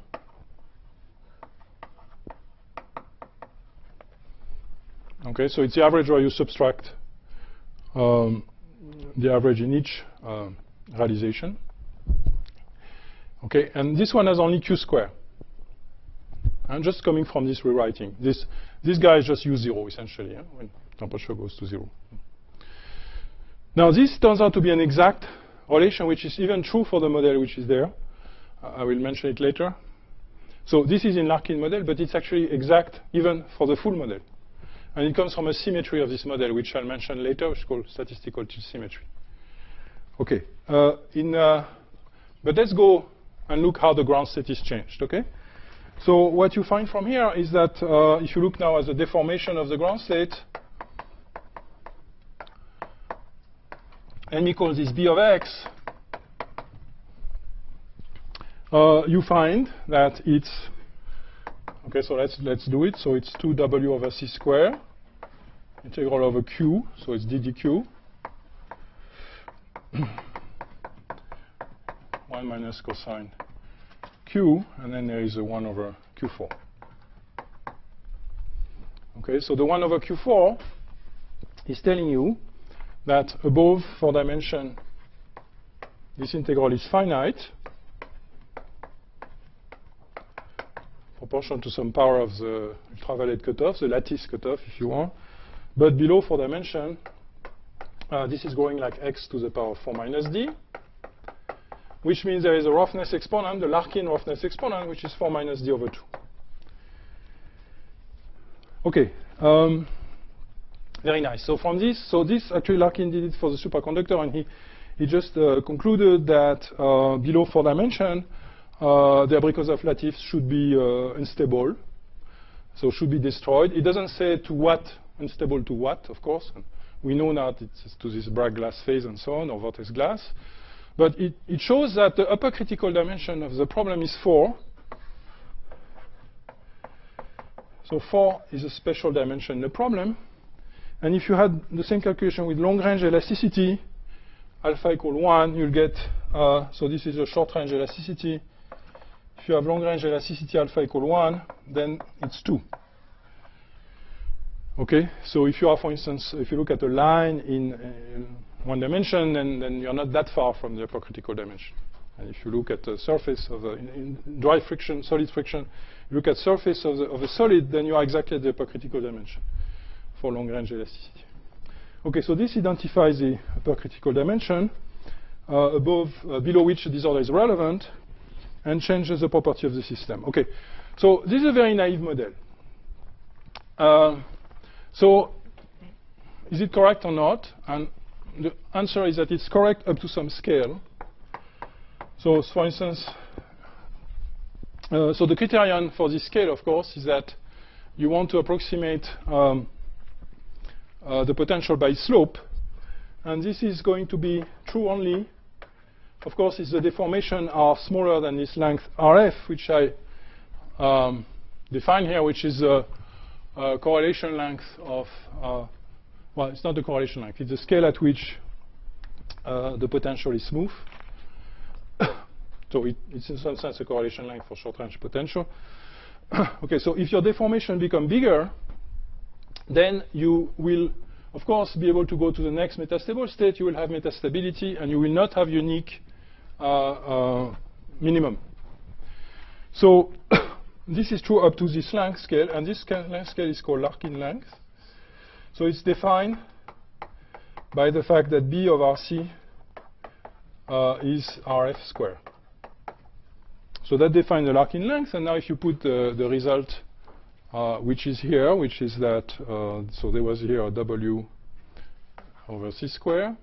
Okay, so it's the average where you subtract the average in each realization. Okay, and this one has only Q square. I'm just coming from this rewriting. This guy is just U0 essentially, when temperature goes to 0. Now this turns out to be an exact relation, which is even true for the model which is there. I will mention it later. So this is in Larkin model, but it's actually exact even for the full model. And it comes from a symmetry of this model, which I'll mention later, which is called statistical symmetry. Okay, but let's go and look how the ground state is changed, okay? So what you find from here is that if you look now at the deformation of the ground state, and we call this B of x, you find that it's, okay, so let's do it. So it's 2W over C square, integral over Q, so it's ddq. 1 minus cosine Q, and then there is a 1 over Q4. Okay, so the 1 over Q4 is telling you that above 4 dimension, this integral is finite, proportional to some power of the ultraviolet cutoff, the lattice cutoff, if you want. But below 4 dimension, this is going like x to the power of 4 minus d, which means there is a roughness exponent, the Larkin roughness exponent, which is 4 minus d over 2. Okay, very nice. So from this, this actually Larkin did it for the superconductor, and he just concluded that below 4 dimension, the Abrikosov lattice should be unstable, so should be destroyed. It doesn't say to what, unstable to what, of course. We know now that it's to this Bragg glass phase and so on, or vortex glass. But it shows that the upper critical dimension of the problem is 4. So 4 is a special dimension in the problem. And if you had the same calculation with long-range elasticity, alpha equal 1, you'll get, so this is a short-range elasticity. If you have long-range elasticity alpha equal 1, then it's 2. Okay, so if you are, for instance, if you look at a line in one dimension, then you're not that far from the hypercritical dimension. And if you look at the surface of in dry friction, solid friction, you look at surface of a solid, then you are exactly at the hypercritical dimension for long-range elasticity. Okay, so this identifies the hypercritical dimension below which the disorder is relevant and changes the property of the system. Okay, so this is a very naive model. So is it correct or not? And the answer is that it's correct up to some scale. So for instance, so the criterion for this scale, of course, is that you want to approximate the potential by slope. And this is going to be true only, of course, if the deformation are smaller than this length RF, which I define here, which is a correlation length of, well, it's not the correlation length. It's the scale at which the potential is smooth. So it's in some sense a correlation length for short-range potential. Okay, so if your deformation become bigger, then you will, of course, be able to go to the next metastable state. You will have metastability, and you will not have unique minimum. So this is true up to this length scale, and this length scale is called Larkin length. So it's defined by the fact that B of RC is RF square. So that defines the Larkin length, and now if you put the result, which is here, which is that, so there was here a W over C square.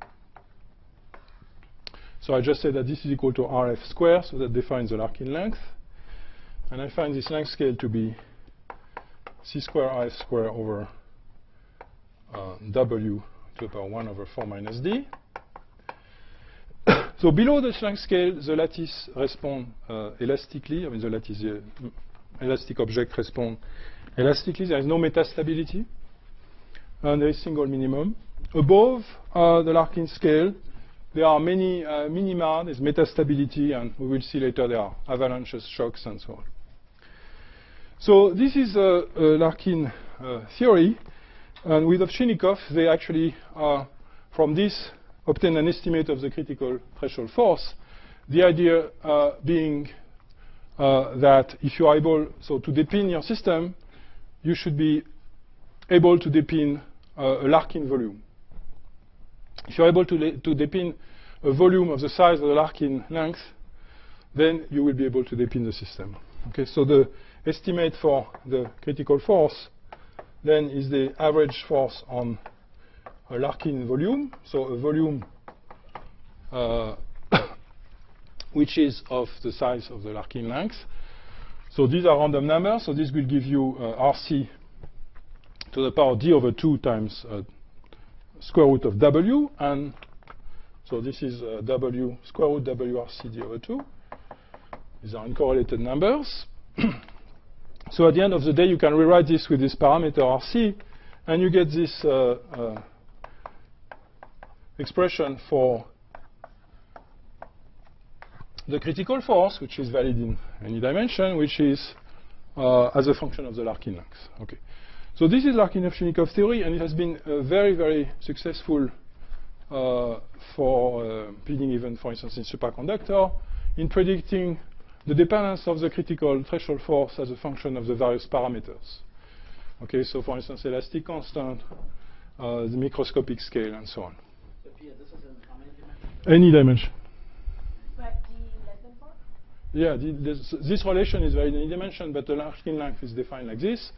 So I just said that this is equal to RF square, so that defines the Larkin length. And I find this length scale to be C square RF square over W to the power 1 over 4 minus D. So below the length scale, the lattice responds elastically. I mean, the lattice, the elastic object responds elastically. There is no metastability, and there is single minimum. Above the Larkin scale, there are many minima. There's metastability, and we will see later there are avalanches, shocks, and so on. So this is a Larkin theory, and with Ovchinnikov, they actually, from this, obtain an estimate of the critical threshold force. The idea being that if you are able to depin your system, you should be able to depin a Larkin volume. If you're able to depin a volume of the size of the Larkin length, then you will be able to depin the system. Okay, so the estimate for the critical force then is the average force on a Larkin volume, so a volume which is of the size of the Larkin length. So these are random numbers, so this will give you RC to the power D over 2 times square root of W, and so this is W square root WRC D over 2. These are uncorrelated numbers. So at the end of the day, you can rewrite this with this parameter RC, and you get this expression for the critical force, which is valid in any dimension, which is as a function of the Larkin length. Okay. So this is Larkin-Ovchinnikov theory, and it has been very, very successful for pleading even, for instance, in superconductor, in predicting the dependence of the critical threshold force as a function of the various parameters. Okay, so for instance, elastic constant, the microscopic scale, and so on. But Pierre, this is in how many dimensions? Any dimension. But D less than 4? Yeah, this relation is very any dimension, but the Larkin length is defined like this.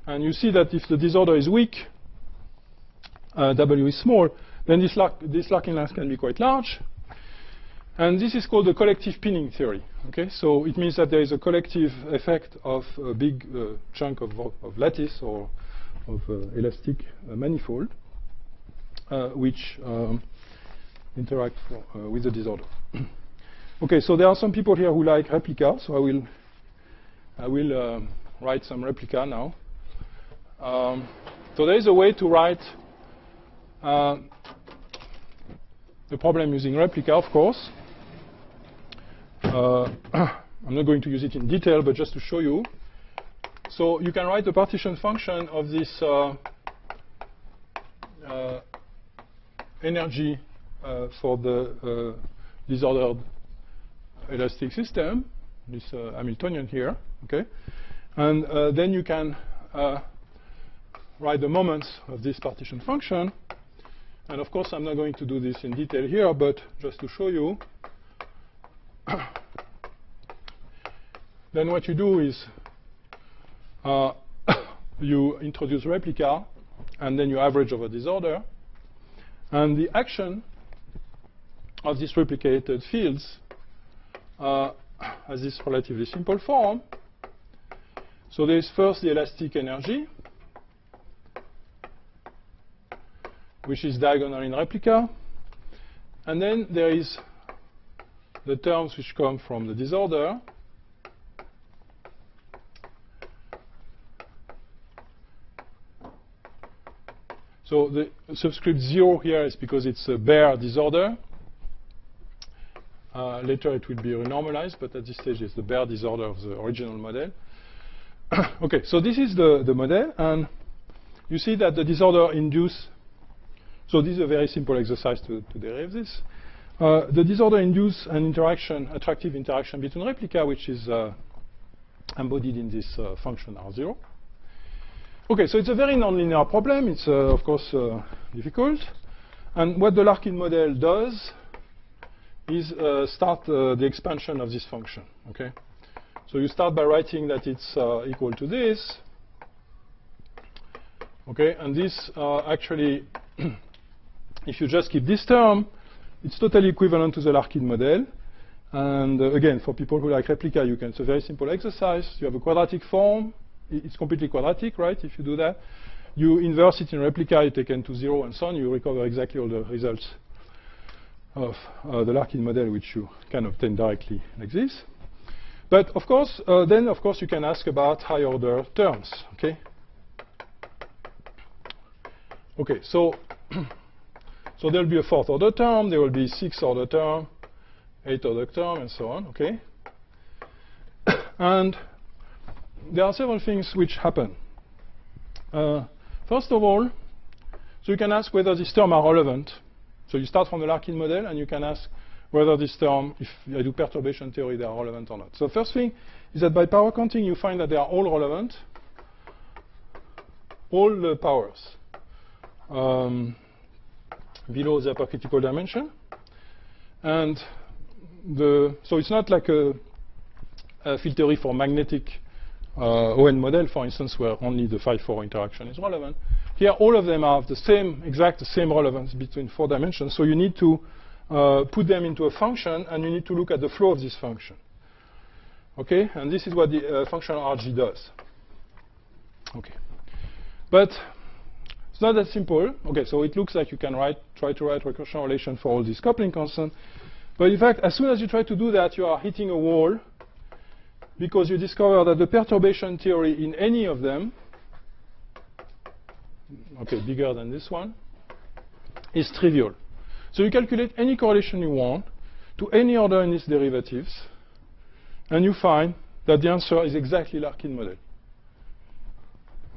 And you see that if the disorder is weak, W is small, then this Larkin length can be quite large. And this is called the collective pinning theory. Okay, so it means that there is a collective effect of a big chunk of lattice or of elastic manifold, which interact with the disorder. Okay, so there are some people here who like replica, so I will write some replica now. So there is a way to write the problem using replica, of course. I'm not going to use it in detail, but just to show you. So you can write the partition function of this energy for the disordered elastic system, this Hamiltonian here, okay? And then you can write the moments of this partition function. And of course, I'm not going to do this in detail here, but just to show you, then what you do is you introduce replica, and then you average over disorder. And the action of these replicated fields has this relatively simple form. So there is first the elastic energy, which is diagonal in replica. And then there is the terms which come from the disorder. So the subscript 0 here is because it's a bare disorder. Later it will be renormalized, but at this stage it's the bare disorder of the original model. Okay, so this is the model, and you see that the disorder induce. So this is a very simple exercise to derive this. The disorder induce an interaction, attractive interaction between replica, which is embodied in this function R0. Okay, so it's a very nonlinear problem. It's of course difficult. And what the Larkin model does is start the expansion of this function. Okay, so you start by writing that it's equal to this. Okay, and this actually, if you just keep this term, it's totally equivalent to the Larkin model. And again, for people who like replica, it's a very simple exercise. You have a quadratic form. It's completely quadratic, right? If you do that, you inverse it in replica, you take n to 0, and so on. You recover exactly all the results of the Larkin model, which you can obtain directly like this. But of course, then of course you can ask about higher order terms. Okay. Okay. So so there'll be a 4th order term. There will be 6th order term, 8th order term, and so on. Okay. And there are several things which happen. First of all, so you can ask whether these terms are relevant. So you start from the Larkin model, and you can ask whether this term, if I do perturbation theory, they are relevant or not. So first thing is that by power counting, you find that they are all relevant, all the powers below the upper critical dimension. And so it's not like a field theory for magnetic ON model, for instance, where only the 5-4 interaction is relevant. Here, all of them have the same relevance between 4 dimensions. So you need to put them into a function, and you need to look at the flow of this function. Okay, and this is what the function RG does. Okay, but it's not that simple. Okay, so it looks like you can try to write recursion relation for all these coupling constants. But in fact, as soon as you try to do that, you are hitting a wall, because you discover that the perturbation theory in any of them, okay, bigger than this one, is trivial. So you calculate any correlation you want to any order in its derivatives, and you find that the answer is exactly Larkin model.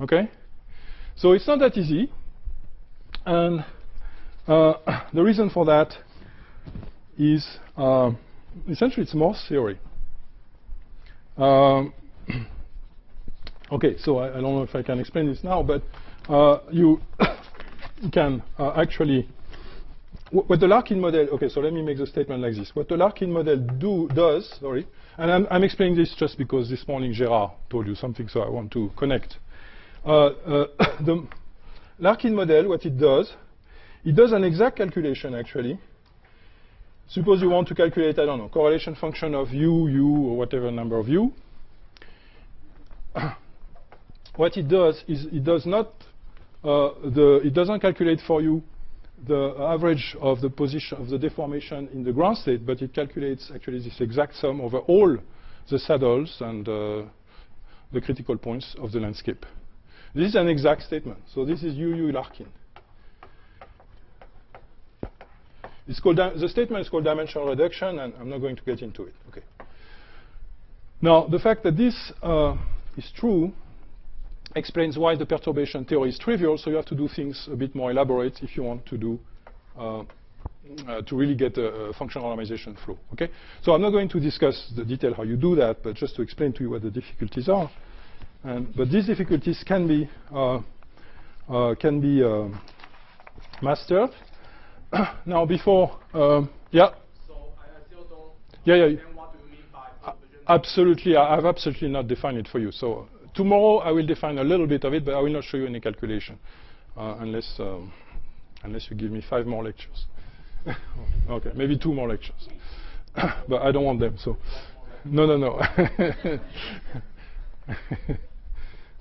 Okay? So it's not that easy, and the reason for that is essentially it's Morse theory. Okay, so I don't know if I can explain this now, but you can actually, what the Larkin model, okay, so let me make the statement like this. What the Larkin model does, and I'm explaining this just because this morning Gérard told you something, so I want to connect. The Larkin model, what it does an exact calculation actually. Suppose you want to calculate, I don't know, correlation function of u, or whatever number of u. What it does is it does not, it doesn't calculate for you the average of the position of the deformation in the ground state, but it calculates actually this exact sum over all the saddles and the critical points of the landscape. This is an exact statement. So this is u Larkin. It's called the statement is called dimensional reduction, and I'm not going to get into it. Okay. Now, the fact that this is true explains why the perturbation theory is trivial. So you have to do things a bit more elaborate if you want to do to really get a functional normalization flow. Okay. So I'm not going to discuss the detail how you do that, but just to explain to you what the difficulties are. But these difficulties can be mastered. Now, before, yeah. So I still don't Yeah, yeah. understand what do you mean by perturbation. Absolutely, I've absolutely not defined it for you. So tomorrow I will define a little bit of it, but I will not show you any calculation unless you give me 5 more lectures. Okay, maybe 2 more lectures, but I don't want them. So no.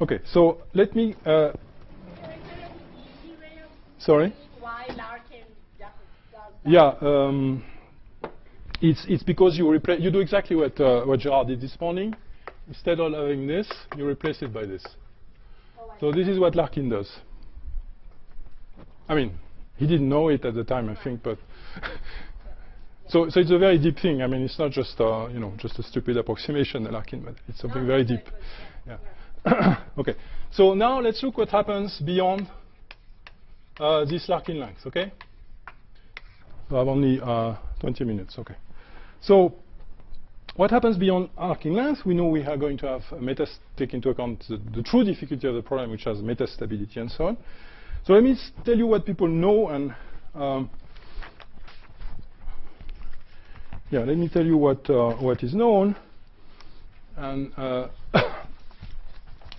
Okay, so let me. Sorry. Why Larkin does that? Yeah. It's because you do exactly what Gerard did this morning. Instead of having this, you replace it by this. Oh, I So this is what Larkin does. I mean, he didn't know it at the time, I think, but so it's a very deep thing. I mean, it's not just just a stupid approximation, Larkin, but it's something very deep. Yeah. Okay. So now let's look what happens beyond this Larkin length. Okay. So I have only 20 minutes. Okay. So what happens beyond Larkin length? We know we are going to have take into account the true difficulty of the problem, which has metastability and so on. So let me tell you what people know, and yeah, let me tell you what is known. And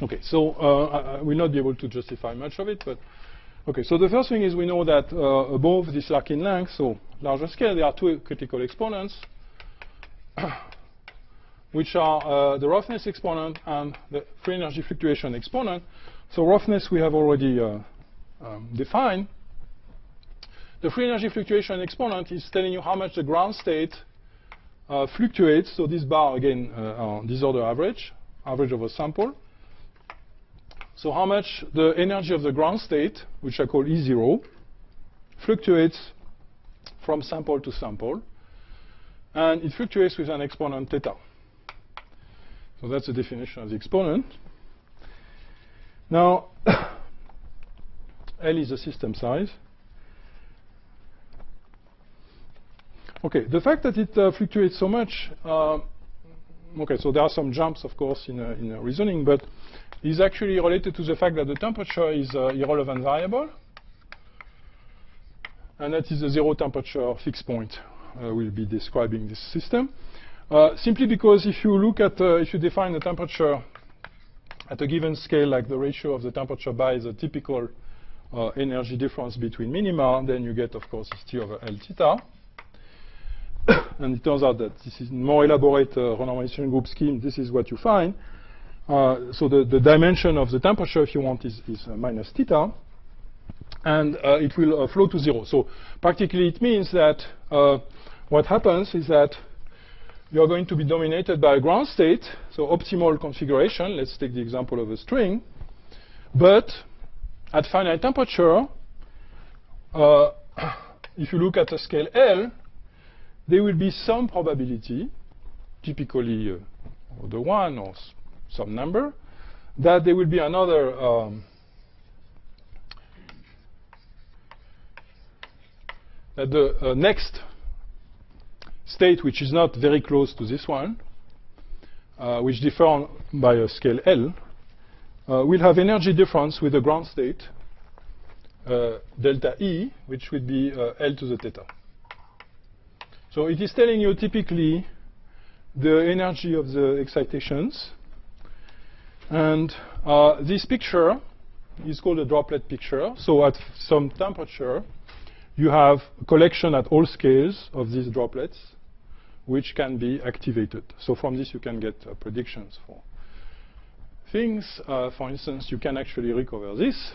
okay, so I will not be able to justify much of it, but okay. So the first thing is we know that above this Larkin length, so larger scale, there are 2 critical exponents, which are the roughness exponent and the free energy fluctuation exponent. So roughness we have already defined. The free energy fluctuation exponent is telling you how much the ground state fluctuates. So this bar again, disorder average of a sample. So how much the energy of the ground state, which I call E0, fluctuates from sample to sample, and it fluctuates with an exponent theta. So that's the definition of the exponent. Now, L is the system size. Okay, the fact that it fluctuates so much, okay, so there are some jumps, of course, in reasoning, but is actually related to the fact that the temperature is irrelevant variable, and that is a 0 temperature fixed point. We'll be describing this system. Simply because if you look at, if you define the temperature at a given scale, like the ratio of the temperature by the typical energy difference between minima, then you get, of course, T over L theta. And it turns out that this is more elaborate renormalization group scheme. This is what you find. So the dimension of the temperature, if you want, is minus theta. And it will flow to 0. So practically it means that what happens is that you are going to be dominated by a ground state, so optimal configuration. Let's take the example of a string. But at finite temperature, if you look at a scale L, there will be some probability, typically the 1 or some number, that there will be another that the next state, which is not very close to this one, which differ by a scale L, will have energy difference with the ground state, delta E, which would be L to the theta. So it is telling you typically the energy of the excitations. And this picture is called a droplet picture. So at some temperature, you have a collection at all scales of these droplets, which can be activated. So from this, you can get predictions for things. For instance, you can actually recover this.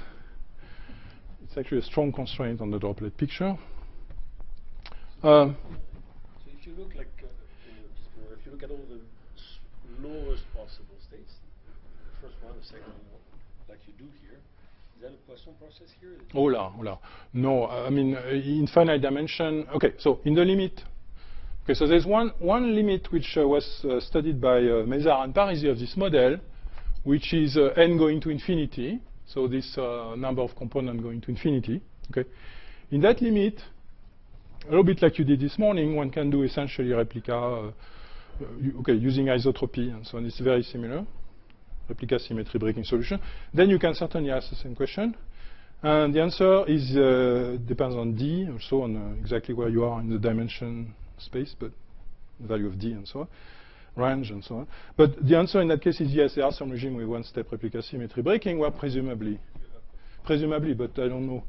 It's actually a strong constraint on the droplet picture. So if you look like, if you look at all the lowest possible states, the first one, the second one, like you do here, Is that a Poisson process here? Oh la, oh la. No, I mean, in finite dimension. Okay, so in the limit. Okay, so there's one limit which was studied by Mézard and Parisi of this model, which is n going to infinity. So this number of components going to infinity. Okay, in that limit, a little bit like you did this morning, one can do essentially replica, using isotropy and so on. It's very similar. Replica symmetry breaking solution. Then you can certainly ask the same question. And the answer is depends on D, also on exactly where you are in the dimension space, but the value of D and so on, range and so on. But the answer in that case is yes, there are some regime with one-step replica symmetry breaking, where presumably, but I don't know.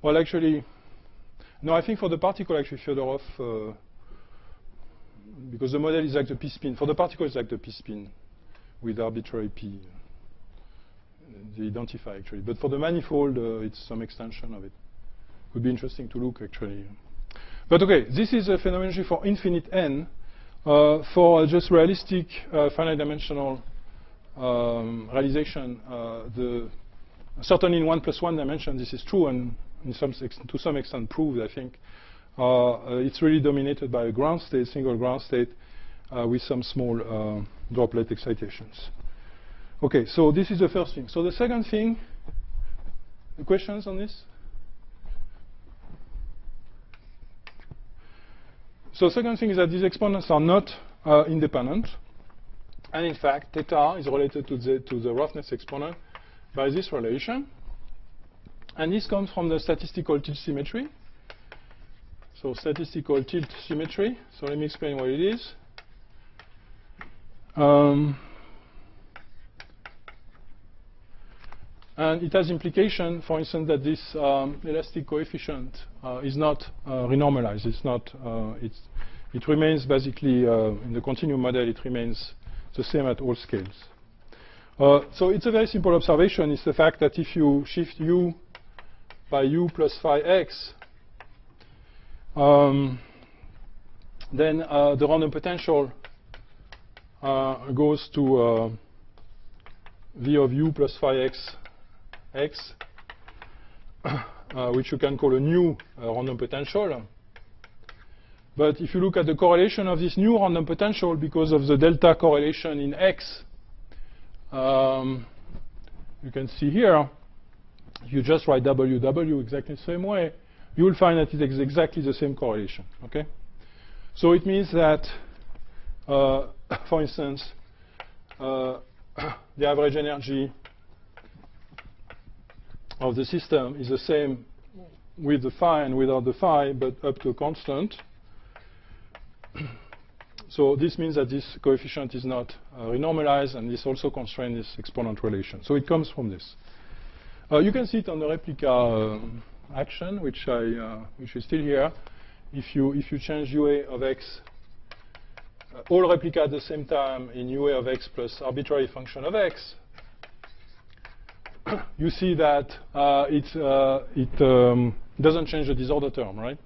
Well, actually, no, I think for the particle, actually, Fyodorov, because the model is like the p-spin. For the particle, it's like the p-spin with arbitrary p. They identify, actually. But for the manifold, it's some extension of it. Would be interesting to look, actually. But OK, this is a phenomenology for infinite n. For just realistic finite dimensional realization, certainly in 1 + 1 dimension, this is true, and to some extent proved, I think. It's really dominated by a ground state, single ground state, with some small droplet excitations. OK, so this is the first thing. So the second thing, the questions on this? So second thing is that these exponents are not independent. And in fact, theta is related to the roughness exponent by this relation. And this comes from the statistical tilt symmetry. So statistical tilt symmetry. So let me explain what it is. And it has implication, for instance, that this elastic coefficient is not renormalized. It's not. It remains basically in the continuum model. It remains the same at all scales. So it's a very simple observation. It's the fact that if you shift u by u plus phi x, then the random potential goes to v of u plus phi x, which you can call a new random potential. But if you look at the correlation of this new random potential because of the delta correlation in x, you can see here, if you just write WW exactly the same way, you will find that it is exactly the same correlation. Okay? So it means that, for instance, the average energy of the system is the same with the phi and without the phi, but up to a constant. So this means that this coefficient is not renormalized, and this also constrains this exponent relation. So it comes from this. You can see it on the replica action, which is still here. If you change ua of x, all replica at the same time in ua of x plus arbitrary function of x, you see that it doesn't change the disorder term, right?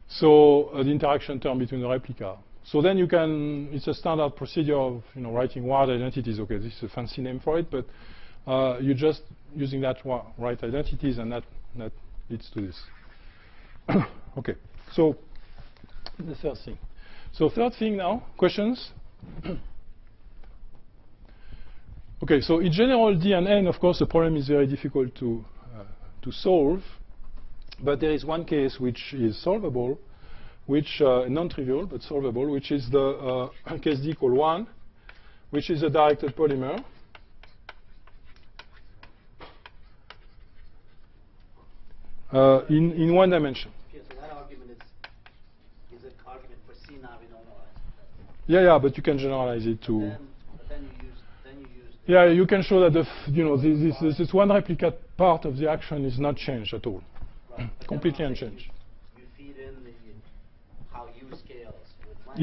So the interaction term between the replica. So then you can, it's a standard procedure of writing wide identities. Okay, this is a fancy name for it, but you're just using that right identities, and that leads to this. Okay, so the third thing. So third thing now, questions? Okay, so in general, D and N, of course, the problem is very difficult to solve. But there is one case which is solvable, which non-trivial but solvable, which is the case D equal 1, which is a directed polymer. In one dimension. Okay, so that argument is an argument for C now renormalized. Yeah, but you can generalize it to. But then you use. Yeah, you can show that this one replica part of the action is not changed at all. Right. Completely unchanged. You feed in how U scales with length.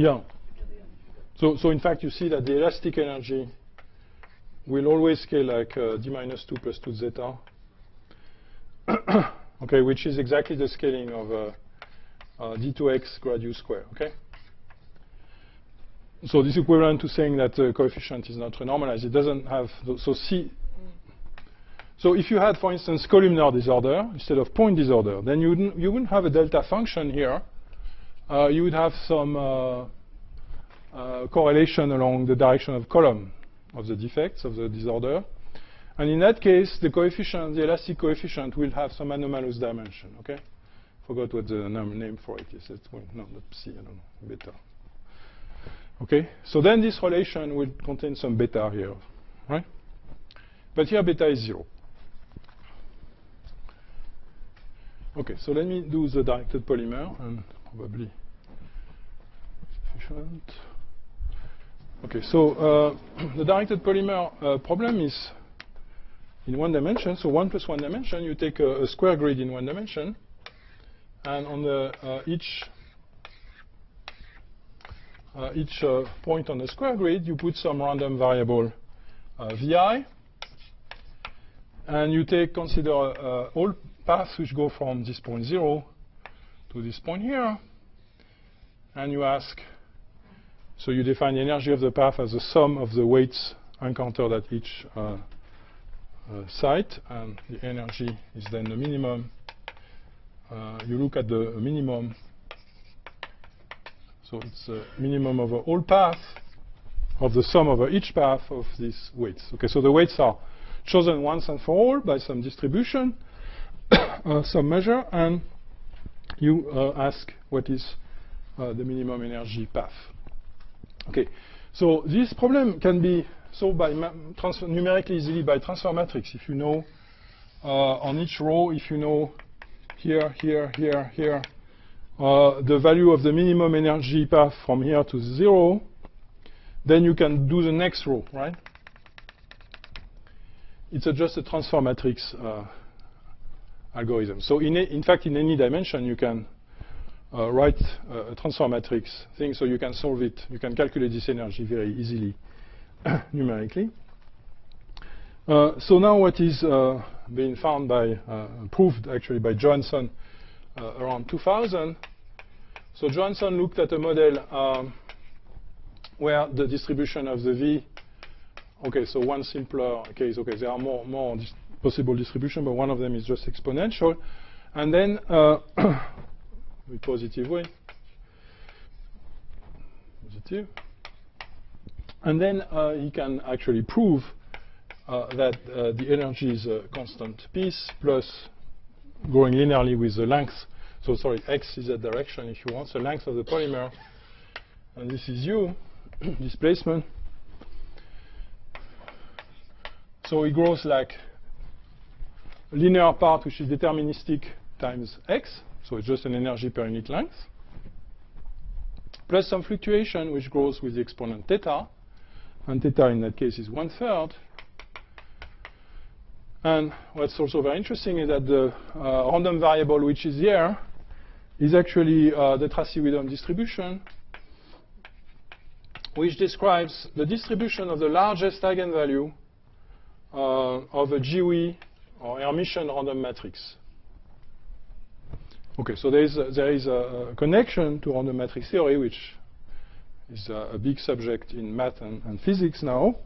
Yeah. So in fact, you see that the elastic energy will always scale like d minus 2 plus 2 zeta. Okay, which is exactly the scaling of d2x grad u square. Okay. So this is equivalent to saying that the coefficient is not renormalized. It doesn't have so So if you had, for instance, columnar disorder instead of point disorder, then you wouldn't have a delta function here. You would have some correlation along the direction of column of the defects of the disorder. And in that case, the coefficient, the elastic coefficient, will have some anomalous dimension. Okay, forgot what the name for it is. It's, well, no, not psi, I don't know, beta. Okay, so then this relation will contain some beta here, right? But here beta is 0. Okay, so let me do the directed polymer, and probably sufficient. Okay, so the directed polymer problem is in one dimension. So 1 plus 1 dimension, you take a square grid in one dimension, and on the each point on the square grid, you put some random variable vi, and you consider all paths which go from this point 0 to this point here, and you ask, so you define the energy of the path as the sum of the weights encountered at each site, and the energy is then the minimum. You look at the minimum, so it's a minimum over all paths of the sum over each path of these weights. Okay, so the weights are chosen once and for all by some distribution, some measure, and you ask what is the minimum energy path. Okay, so this problem can be solved by numerically easily by transfer matrix. If you know on each row, if you know here, here, here, here, the value of the minimum energy path from here to 0, then you can do the next row, right? It's just a transfer matrix algorithm. So in fact, in any dimension, you can write a transfer matrix thing, so you can solve it. You can calculate this energy very easily numerically. So now what is being found by, proved actually by Johansson around 2000. So Johansson looked at a model where the distribution of the V, okay, so one simpler case, okay, there are more possible distribution, but one of them is just exponential. And then, with positive way, positive. And then he can actually prove that the energy is a constant piece plus going linearly with the length. So sorry, x is that direction if you want, the length of the polymer. And this is u, displacement. So it grows like a linear part which is deterministic times x. So it's just an energy per unit length. Plus some fluctuation which grows with the exponent theta. And theta in that case is 1/3. And what's also very interesting is that the random variable which is here is actually the Tracy-Widom distribution, which describes the distribution of the largest eigenvalue of a GUE or Hermitian random matrix. Okay, so there is a connection to random matrix theory, which is a big subject in math and physics now.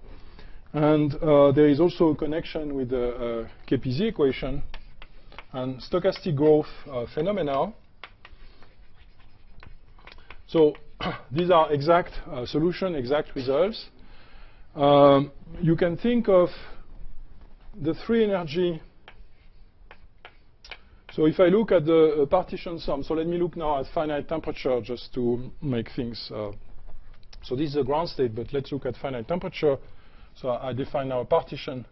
And there is also a connection with the KPZ equation and stochastic growth phenomena. So these are exact solution, exact results. You can think of the three energy. So if I look at the partition sum, so let me look now at finite temperature just to make things. So this is a ground state, but let's look at finite temperature. So I define now a partition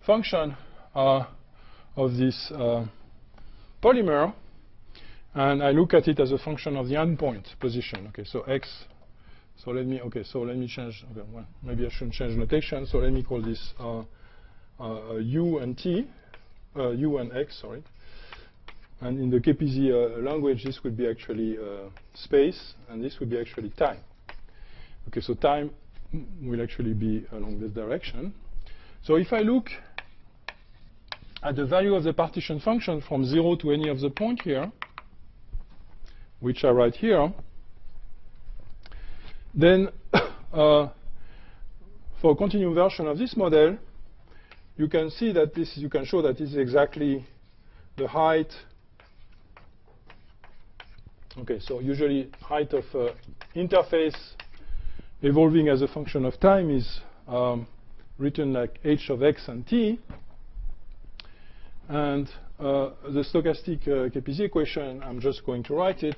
function of this polymer, and I look at it as a function of the endpoint position. Okay, so x. So let me change. Okay, well, maybe I shouldn't change notation. So let me call this u and t, u and x. Sorry. And in the KPZ language, this would be actually space, and this would be actually time. Okay, so time will actually be along this direction. So if I look at the value of the partition function from 0 to any of the point here, which I write here, then for a continuum version of this model, you can see that this, you can show that this is exactly the height. Okay, so usually height of interface evolving as a function of time is written like h of x and t. And the stochastic Capizzi equation, I'm just going to write it.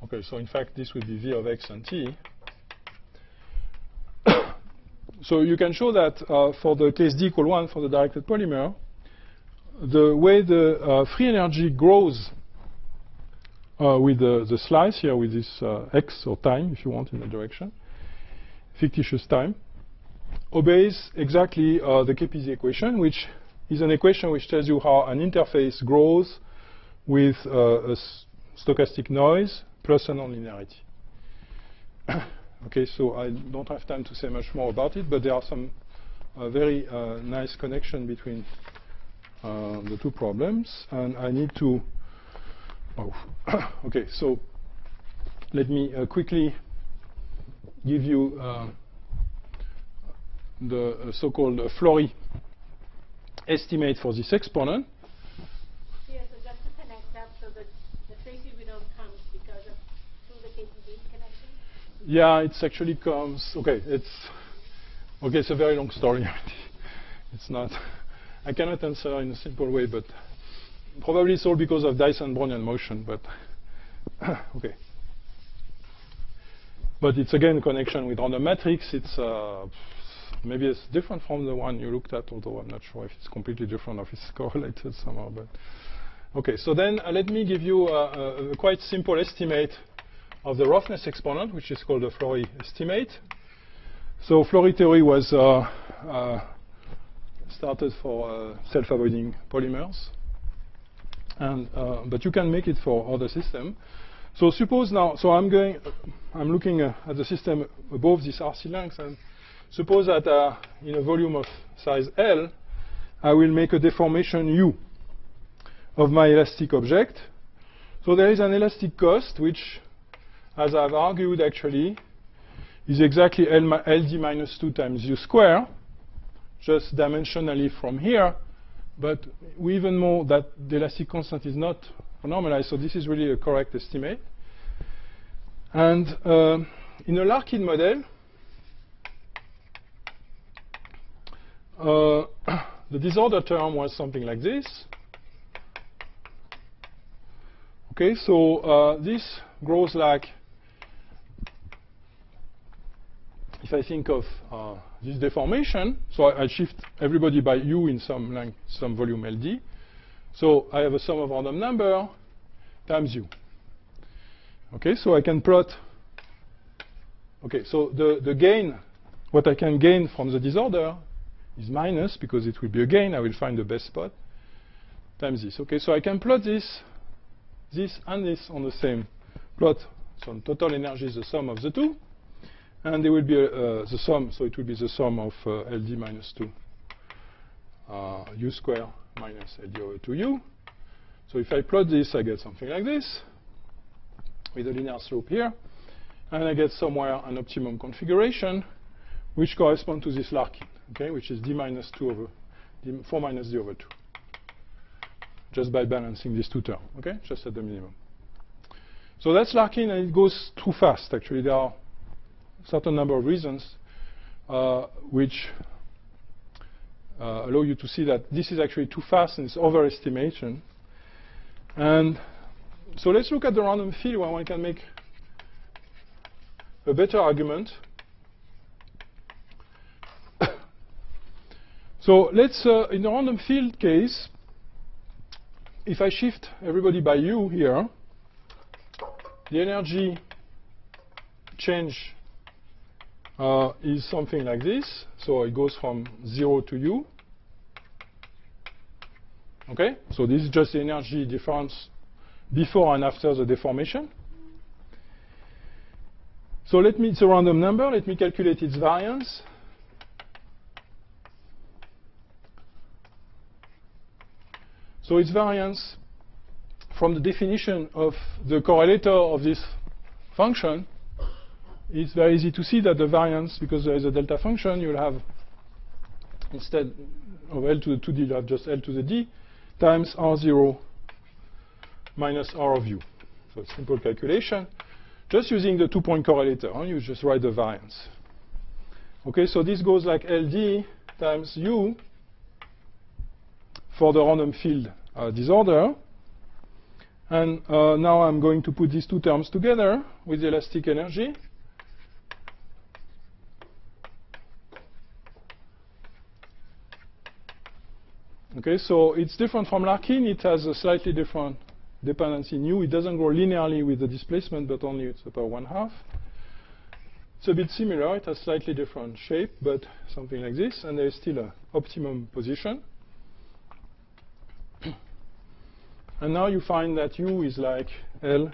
Okay, so in fact, this would be v of x and t. So you can show that for the case d equal 1 for the directed polymer, the way the free energy grows with the slice here with this x or time, if you want, in the direction, fictitious time, obeys exactly the Capizzi equation, which is an equation which tells you how an interface grows with a stochastic noise plus a nonlinearity. Okay, so I don't have time to say much more about it, but there are some very nice connection between the two problems, and I need to. Oh, okay, so let me quickly give you the so-called Flory estimate for this exponent. Yeah, so just to connect up, so the Tracy widow comes because of through the KTB connection? Yeah, it actually comes. Okay, it's a very long story. It's not. I cannot answer in a simple way, but probably it's all because of Dyson-Brownian motion. But okay. But it's again a connection with random matrix. It's maybe it's different from the one you looked at, although I'm not sure if it's completely different or if it's correlated somehow. But okay, so then let me give you a quite simple estimate of the roughness exponent, which is called the Flory estimate. So Flory theory was started for self-avoiding polymers, and but you can make it for other systems. So suppose now, so I'm looking at the system above this RC length, and suppose that in a volume of size L, I will make a deformation U of my elastic object. So there is an elastic cost, which, as I've argued actually, is exactly LD minus 2 times U square, just dimensionally from here. But we even know that the elastic constant is not normalized, so this is really a correct estimate. And in a Larkin model, the disorder term was something like this. Okay, so this grows like, if I think of this deformation, so I shift everybody by U in some length, some volume LD. So I have a sum of random number times U. Okay, so I can plot. Okay, so the gain, what I can gain from the disorder is minus, because it will be a gain. I will find the best spot times this. Okay, so I can plot this and this on the same plot. So total energy is the sum of the two, and there will be the sum. So it will be the sum of LD minus 2 U square minus LD over 2U. So if I plot this, I get something like this with a linear slope here, and I get somewhere an optimum configuration which corresponds to this Larkin, okay, which is D minus 2 over D 4 minus D over 2, just by balancing these two terms, okay, just at the minimum. So that's Larkin, and it goes too fast. Actually, there are a certain number of reasons which allow you to see that this is actually too fast and it's overestimation. And so let's look at the random field where one can make a better argument. So let's, in the random field case, if I shift everybody by U here, the energy change is something like this. So it goes from 0 to U. Okay, so this is just the energy difference before and after the deformation. So it's a random number. Let me calculate its variance. So its variance from the definition of the correlator of this function it's very easy to see that the variance, because there is a delta function, you'll have, instead of L to the 2D, you'll have just L to the D times R0 minus R of U. So it's simple calculation. Just using the two-point correlator, you just write the variance. Okay, so this goes like LD times U for the random field disorder. And now I'm going to put these two terms together with the elastic energy. Okay, so it's different from Larkin. It has a slightly different dependency in U. It doesn't grow linearly with the displacement, but only it's about 1/2. It's a bit similar. It has slightly different shape, but something like this. And there is still an optimum position. And now you find that U is like L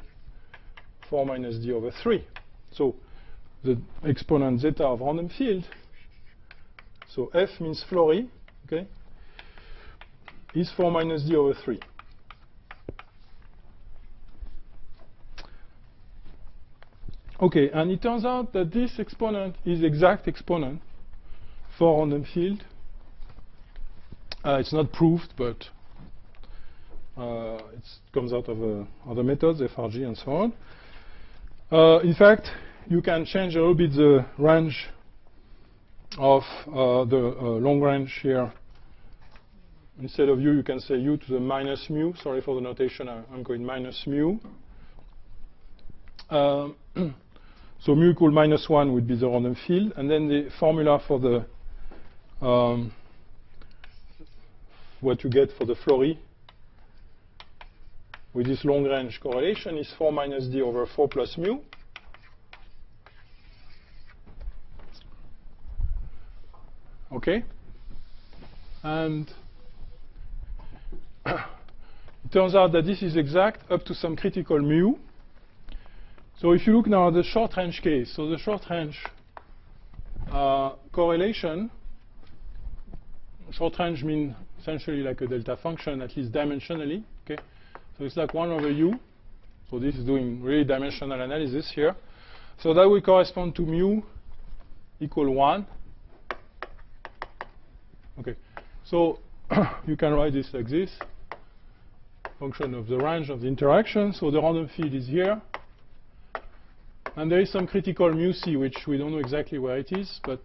4 minus D over 3. So the exponent zeta of random field, so F means Flory, okay, is 4 minus D over 3. Okay, and it turns out that this exponent is exact exponent for random field. It's not proved, but it comes out of other methods, FRG and so on. In fact, you can change a little bit the range of the long range here. Instead of U, you can say U to the minus mu. Sorry for the notation, I'm going minus mu. So mu equal -1 would be the random field. And then the formula for the what you get for the Flory with this long range correlation is 4 minus D over 4 plus mu. Okay? And it turns out that this is exact up to some critical mu. So if you look now at the short range case, so the short range correlation, short range means essentially like a delta function, at least dimensionally. Okay, so it's like 1 over U. So this is doing really dimensional analysis here. So that will correspond to mu equal 1. Okay, so you can write this like this, function of the range of the interaction. So the random field is here. And there is some critical mu c, which we don't know exactly where it is, but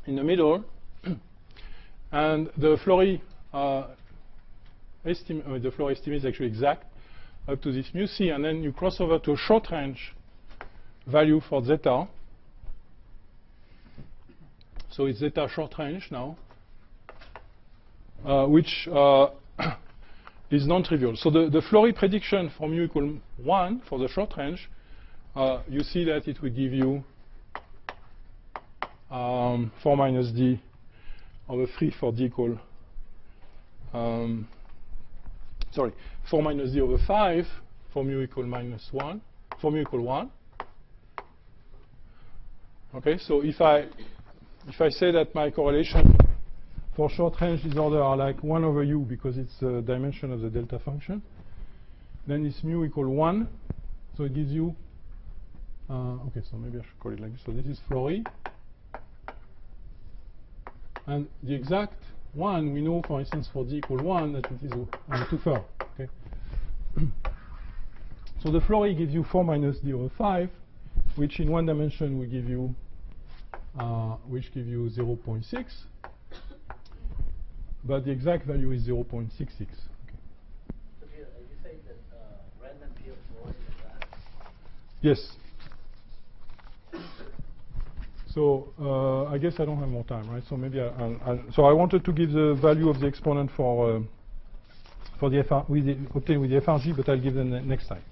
in the middle. And the Flory estimate is actually exact up to this mu c. And then you cross over to a short range value for zeta. So it's zeta short range now, which is non-trivial. So the Flory prediction for mu equal 1 for the short range, you see that it will give you 4 minus D over 3 for D equal, 4 minus D over 5 for mu equal -1, for mu equal 1. Okay, so if I say that my correlation for short range disorder are like 1 over U because it's the dimension of the delta function, then it's mu equal 1, so it gives you okay, so maybe I should call it like this. So this is Flory. And the exact one, we know, for instance, for D equal 1, that it is on the 2 fur. Okay. So the Flory gives you 4 minus D over 5, which in one dimension will give you, 0.6. But the exact value is 0.66. Okay. So you say that random field Flory is that? Yes. So I guess I don't have more time, right? So maybe so I wanted to give the value of the exponent for the obtained with the FRG, but I'll give them next time.